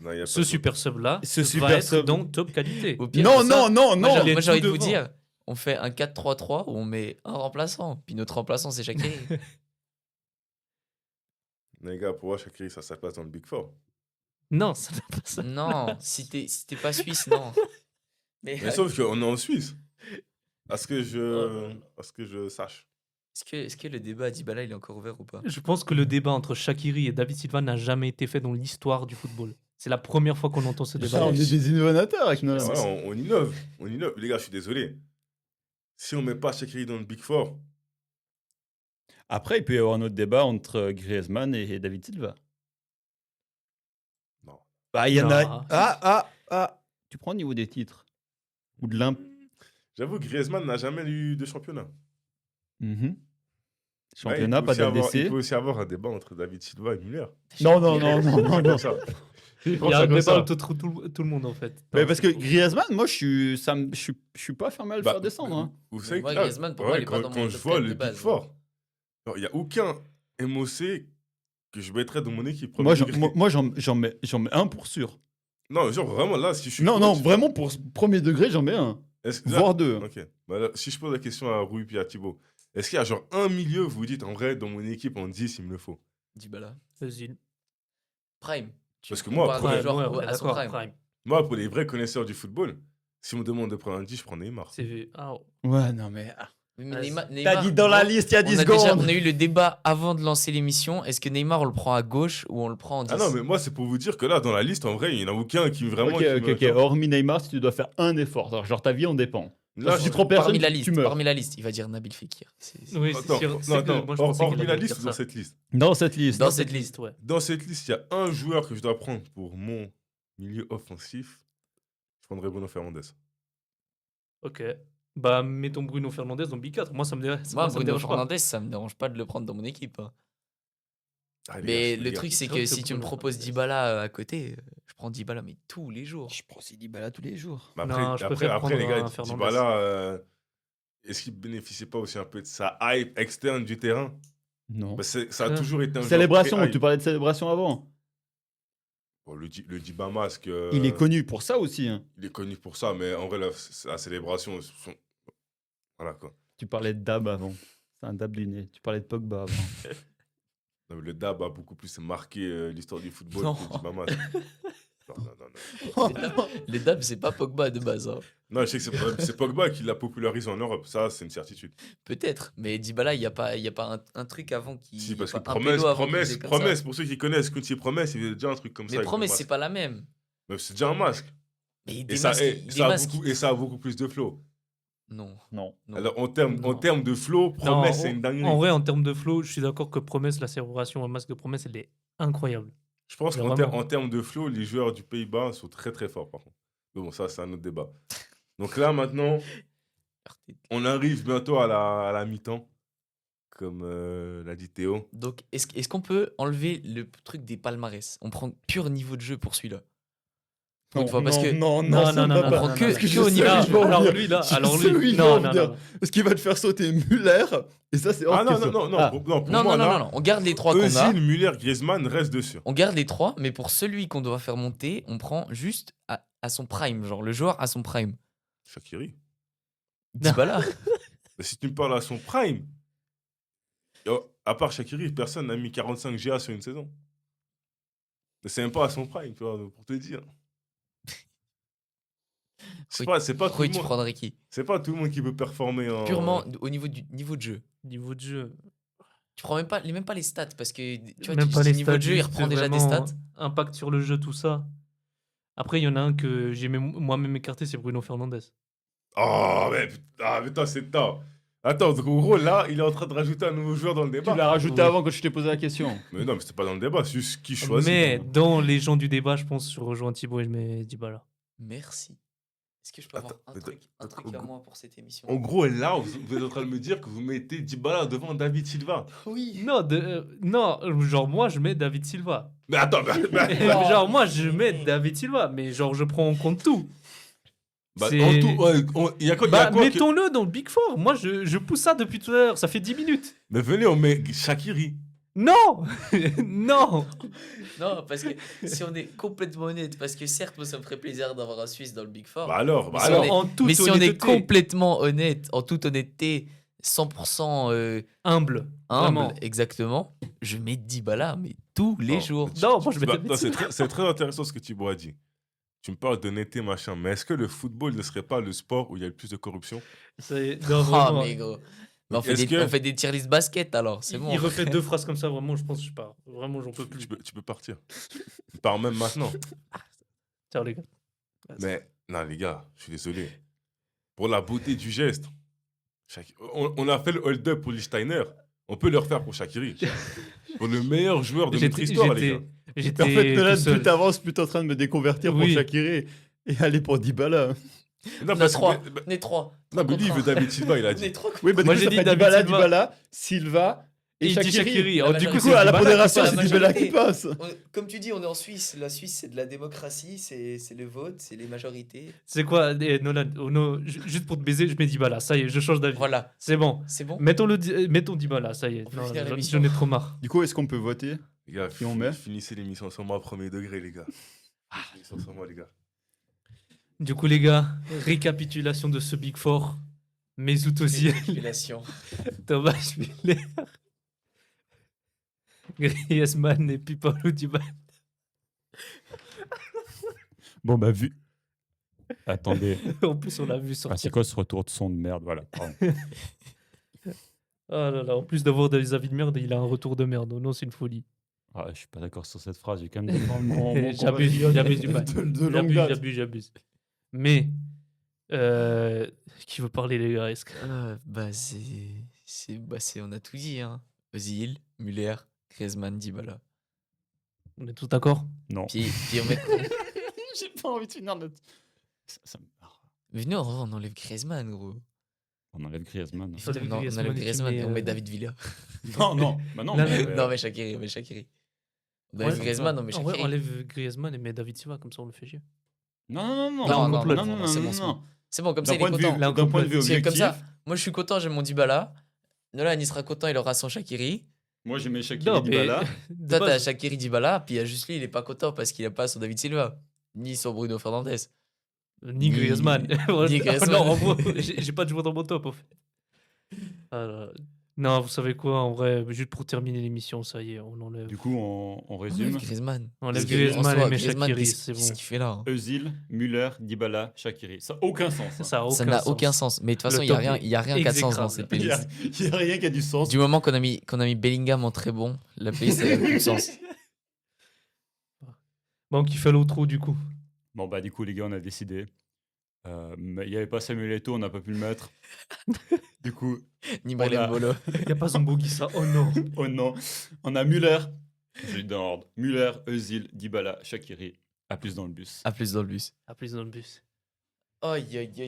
Non, y a pas Ce de- super sub là Ce va super être sub. dans top qualité. Au pire, Non, pour ça, non, non, moi, non. j'ai il est moi, j'ai envie de tout vous devant. dire, on fait un 4-3-3 où on met un remplaçant. Puis notre remplaçant, c'est Shaqiri. Les gars, pour moi, Shaqiri, ça passe dans le Big Four. Non, ça n'a pas ça. Non, si t'es pas suisse, non. Mais sauf qu'on est en Suisse. À ce que Oh je sache. Est-ce que le débat à Dybala, il est encore ouvert ou pas? Je pense que le débat entre Shaqiri et David Silva n'a jamais été fait dans l'histoire du football. C'est la première fois qu'on entend ce débat. on est des innovateurs avec nos. Ah ouais, on innove. On innove. Les gars, je suis désolé. Si on met pas Shaqiri dans le Big Four, Après, il peut y avoir un autre débat entre Griezmann et David Silva. Non. Bah, il y en a. Non. Ah. Tu prends au niveau des titres ou de l'imp. j'avoue, Griezmann n'a jamais eu de championnat. Mhm. Ouais, Championnat, il peut pas aussi avoir- d'LDC. Il peut aussi avoir un débat entre David Silva et Müller. Non, non, non, non, non, non. Ça. Il y a un débat entre tout le monde en fait. Mais Non, parce c'est que faux. Griezmann, moi, je suis pas fermé à le Bah, faire descendre. Hein. Vous savez Moi, que là, Griezmann, pour moi, il est pas dans quand mon je top vois 4 le de Big base. Four, il n'y a aucun MOC que je mettrais dans mon équipe. Moi, premier degré. j'en mets un pour sûr. Non, genre vraiment là, si je suis. Non, non, coach, vraiment pour ce premier degré, j'en mets un. Voire deux. Ok. Bah, là, si je pose la question à Rui et à Thibaut, est-ce qu'il y a genre un milieu, vous vous dites en vrai, dans mon équipe, en 10, il me le faut? Dybala. Vas-y. Prime. Parce que moi, compares après- le joueur Ouais, à son d'accord, prime. prime. Moi, pour les vrais connaisseurs du football, si on me demande de prendre un 10, je prends Neymar. C'est Ouais, non, mais. Mais Ah, Neymar, T'as Neymar, dit dans la bon, liste il y a 10 on a déjà secondes. on a eu le débat avant de lancer l'émission. Est-ce que Neymar, on le prend à gauche ou on le prend en 10? Ah non, mais moi, c'est pour vous dire que là, dans la liste, en vrai, il n'y en a aucun qui vraiment. Ok, qui ok, me- ok. Hormis Neymar, si tu dois faire un effort, genre ta vie en dépend. Là, Si je- trop personne, parmi la liste, tu meurs. parmi la liste, il va dire Nabil Fekir. Oui, c'est Attends, sûr. non, c'est que attends, moi, je pensais qu'il hormis la allait liste dire ou dans ça. cette liste? Dans cette liste. Dans Dans cette cette liste, ouais. Dans cette liste, il y a un joueur que je dois prendre pour mon milieu offensif. Je prendrais Bruno Fernandes. Ok. Bah, mettons Bruno Fernandes dans Big 4. Moi, ça me dérange. Moi, ça me Bruno dérange pas. Fernandes, ça me dérange pas de le prendre dans mon équipe. Hein. Ah, les Mais gars, le les truc, gars. c'est vrai que que si tu me Bruno proposes Fernandes. Dybala à côté, je prends Dybala, mais tous les jours. Je prends aussi Dybala tous les jours. Mais Non, je préfère après, les prendre gars, un Fernandes. Dybala, est-ce qu'il bénéficie pas aussi un peu de sa hype externe du terrain? Non. Bah, ça a toujours été un joueur Célébration, très hype. tu parlais de célébration avant. Bon, le Dibamasque, Il est connu pour ça aussi. Hein. il est connu pour ça, mais en vrai, la célébration, voilà quoi. Tu parlais de Dab avant. C'est un Dab du nez. Tu parlais de Pogba avant. Non, mais le DAB a beaucoup plus marqué l'histoire du football Non. que le Dibamasque. Non. Les dames, c'est pas Pogba de base. Hein. Non, je sais que c'est Pogba qui l'a popularisé en Europe, ça, c'est une certitude. Peut-être, mais Dybala, il n'y a pas un truc avant qui. Si, parce que un pélo avant qui faisait comme ça. promesse, pour ceux qui connaissent, quand il y a promesse, il y a déjà un truc comme ça. Mais avec le promesse, masque. c'est pas la même. Mais c'est déjà un masque. Mais Et des ça, masques, des masques. et ça a beaucoup plus de flow. Non. Non. Non. Alors, en termes Non. de flow, promesse, c'est une dinguerie. En vrai, en termes de flow, je suis d'accord que Promesse, la célébration en masque de Promesse, elle est incroyable. Je pense Mais qu'en vraiment. en termes de flow, les joueurs du Pays-Bas sont très très forts, par contre. Mais bon, ça, c'est un autre débat. Donc là, maintenant, on arrive bientôt à la mi-temps, comme l'a dit Théo. Donc, est-ce qu'on peut enlever le truc des palmarès? On prend pur niveau de jeu pour celui-là. Pour une fois, parce que non, Non, ça non, ne non, va non, pas. non, Parce non, que non. je Que au sais niveau où du il jeu. va en Alors venir. lui, là, Je alors sais lui. où il Non, va en non, venir. non. Parce qu'il va te faire sauter Muller. Et ça, c'est hors Ah non, question. non, non, Ah. pour Non, moi, non, non, là, non, non, on garde les trois qu'on a. Özil, Müller, Griezmann reste dessus. On garde les trois, mais pour celui qu'on doit faire monter, on prend juste à son prime, genre le joueur à son prime. Shaqiri. Dybala. Mais si tu me parles à son prime, à part Shaqiri, personne n'a mis 45 GA sur une saison. Mais c'est même pas à son prime, tu vois, pour te dire. C'est pas tout Pourquoi le tu monde. prendrais qui? C'est pas tout le monde qui peut performer en. Purement au niveau du niveau de jeu. Niveau de jeu. Tu prends même pas les stats parce que tu vois, Même tu pas dis les niveau stats, de jeu, il juste reprend déjà des vraiment stats. Impact sur le jeu, tout ça. Après, il y en a un que j'ai moi-même écarté, c'est Bruno Fernandes. Oh, mais putain, c'est tard. Attends, donc en gros, là, il est en train de rajouter un nouveau joueur dans le Tu débat. l'as rajouté Oui. avant quand je t'ai posé la question. Mais non, mais c'était pas dans le débat, c'est juste qui choisit. Mais dans les gens du débat, je pense, je rejoins Thibaut et je mets Dybala. Merci. Est-ce que je peux avoir Attends, un truc à moi pour cette émission? En gros, là, vous êtes en train de me dire que vous mettez Dybala devant David Silva. Oui. Non, non, genre moi, je mets David Silva. Mais attends, Genre moi, je mets David Silva, mais genre je prends en compte tout. bah, C'est- en tout, il y a quoi, Bah, il y a quoi que- mettons-le dans le Big Four. Moi, je pousse ça depuis tout à l'heure. Ça fait 10 minutes. Mais venez, on met Shaqiri. Non. Non. Non, parce que si on est complètement honnête, parce que certes, moi, ça me ferait plaisir d'avoir un Suisse dans le Big Four. Bah alors, Mais si alors. on est- En toute mais si on est honnêteté. complètement honnête, en toute honnêteté, 100% Humble. humble, Vraiment. exactement, je mets Dybala, mais tous les Non. jours. Non, moi je Bah, mettais non, c'est très intéressant ce que Thibaut a dit. Tu me parles d'honnêteté, machin, mais est-ce que le football ne serait pas le sport où il y a le plus de corruption? Non, Ah, vraiment. mais gros. Mais on fait, Est-ce des, que- on fait des tier list basket alors, c'est Il, bon. il refait 2 phrases comme ça, vraiment, je pense que je pars. Vraiment, j'en peux plus. Tu peux partir. Tu pars même maintenant. Ciao, les gars. Mais non, les gars, je suis désolé. Pour la beauté du geste, on a fait le hold-up pour Lichtsteiner. On peut le refaire pour Shaqiri. Pour le meilleur joueur de notre histoire, les gars. J'étais En fait, Nolan, tout seul. plus t'avances, plus t'es en train de me déconvertir pour Oui. Shaqiri et aller pour Dybala. Non, On a parce que- trois. mais- On est trois. non, mais lui, il veut David Silva, il a On dit. est trois. Oui, bah, Moi, du coup, j'ai ça dit fait David Dybala, Silva. Dybala, Silva et Et il dit Shaqiri. Shaqiri. La Alors, du coup, Du coup, c'est à la Dybala qui modération, passe. c'est La Dybala qui majorité. passe. Comme tu dis, on est en Suisse. La Suisse, c'est de la démocratie, c'est le vote, c'est les majorités. C'est quoi, Nolan? Oh, non, juste pour te baiser, je mets Dybala. Ça y est, je change d'avis. Voilà, C'est bon. c'est bon. Mettons Dybala, ça y est. On peut Non, finir j'en l'émission. ai trop marre. Du coup, est-ce qu'on peut voter? Les gars, Et on met finissez l'émission sur moi, premier degré, les gars. Finissez sur moi, les gars. Du coup, les gars, récapitulation de ce Big Four. Mesut Özil, Manipulation. Thomas Müller, Griezmann et puis Paulo Dybala. Bon, bah, vu. Attendez. En plus, on l'a vu sortir. c'est quoi ce retour de son de merde? Voilà. pardon. Ah là là, en plus d'avoir des avis de merde, il a un retour de merde. Non, c'est une folie. Ah, je suis pas d'accord sur cette phrase. J'ai quand même défendu mon J'abuse du mal. de longue date. J'abuse. Mais, qui veut parler, les gars? Est-ce que... On a tout dit, hein. Özil, Müller, Griezmann, Dybala. On est tous d'accord? Non. Puis on met. J'ai pas envie de finir notre. Ça me marre. Mais non, on enlève Griezmann, gros. On enlève Griezmann. Il faut enlève on enlève Griezmann et tu Griezmann mets, et on met David Villa. Non, non. Bah non. Non, mais, Non, mais Shaqiri, On enlève Ouais, Griezmann, on met En vrai, Shaqiri. enlève Griezmann et met David Silva, comme ça on le fait chier. Non, Non, non, non, non, non, c'est bon, c'est bon. C'est bon, comme ça, D'un il est point de vue, content. Là, on d'un point de vue Parce que objectif, comme ça, moi je suis content, j'ai mon Dybala. Nolan, il sera content, il aura son Shaqiri. moi j'ai mes Shaqiri Non, mais- Dybala. De Toi, t'as base, Shaqiri Dybala, puis il y a juste lui, il est pas content parce qu'il a pas son David Silva, ni son Bruno Fernandes. ni Griezmann. ni Griezmann. Non, en gros, j'ai pas de joueur dans mon top, en fait. Alors, non, vous savez quoi, en vrai, juste pour terminer l'émission, ça y est, on enlève. Du coup, on On résume. enlève Griezmann. On enlève Parce que, Griezmann en soi, et met Griezmann, Shaqiri, qu'est-ce c'est bon. qu'est-ce qu'il fait là, hein? Özil, Müller, Dybala, Shaqiri. Ça n'a aucun sens. hein. Ça a aucun Ça n'a sens. aucun sens. Mais de toute Le façon, il n'y a top rien, est il y a rien qui a de sens dans cette Il y, a, playlist. il y a rien qui a du sens. Du moment qu'on a mis Bellingham en très bon, la playlist, elle a plus de sens. Bon, qui fait l'outro, du coup. Bon, bah, du coup, les gars, on a décidé. Mais il n'y avait pas Samuel Eto'o, on n'a pas pu le mettre. Du coup, Ni On a- Brelem Bolo. Il n'y a pas Zambogui, ça. Oh non. oh non, on a Müller. Je vais dans l'ordre. Müller, Özil, Dybala, Shaqiri. À plus dans le bus. À plus dans le bus. À plus dans le bus. Aïe, aïe, aïe.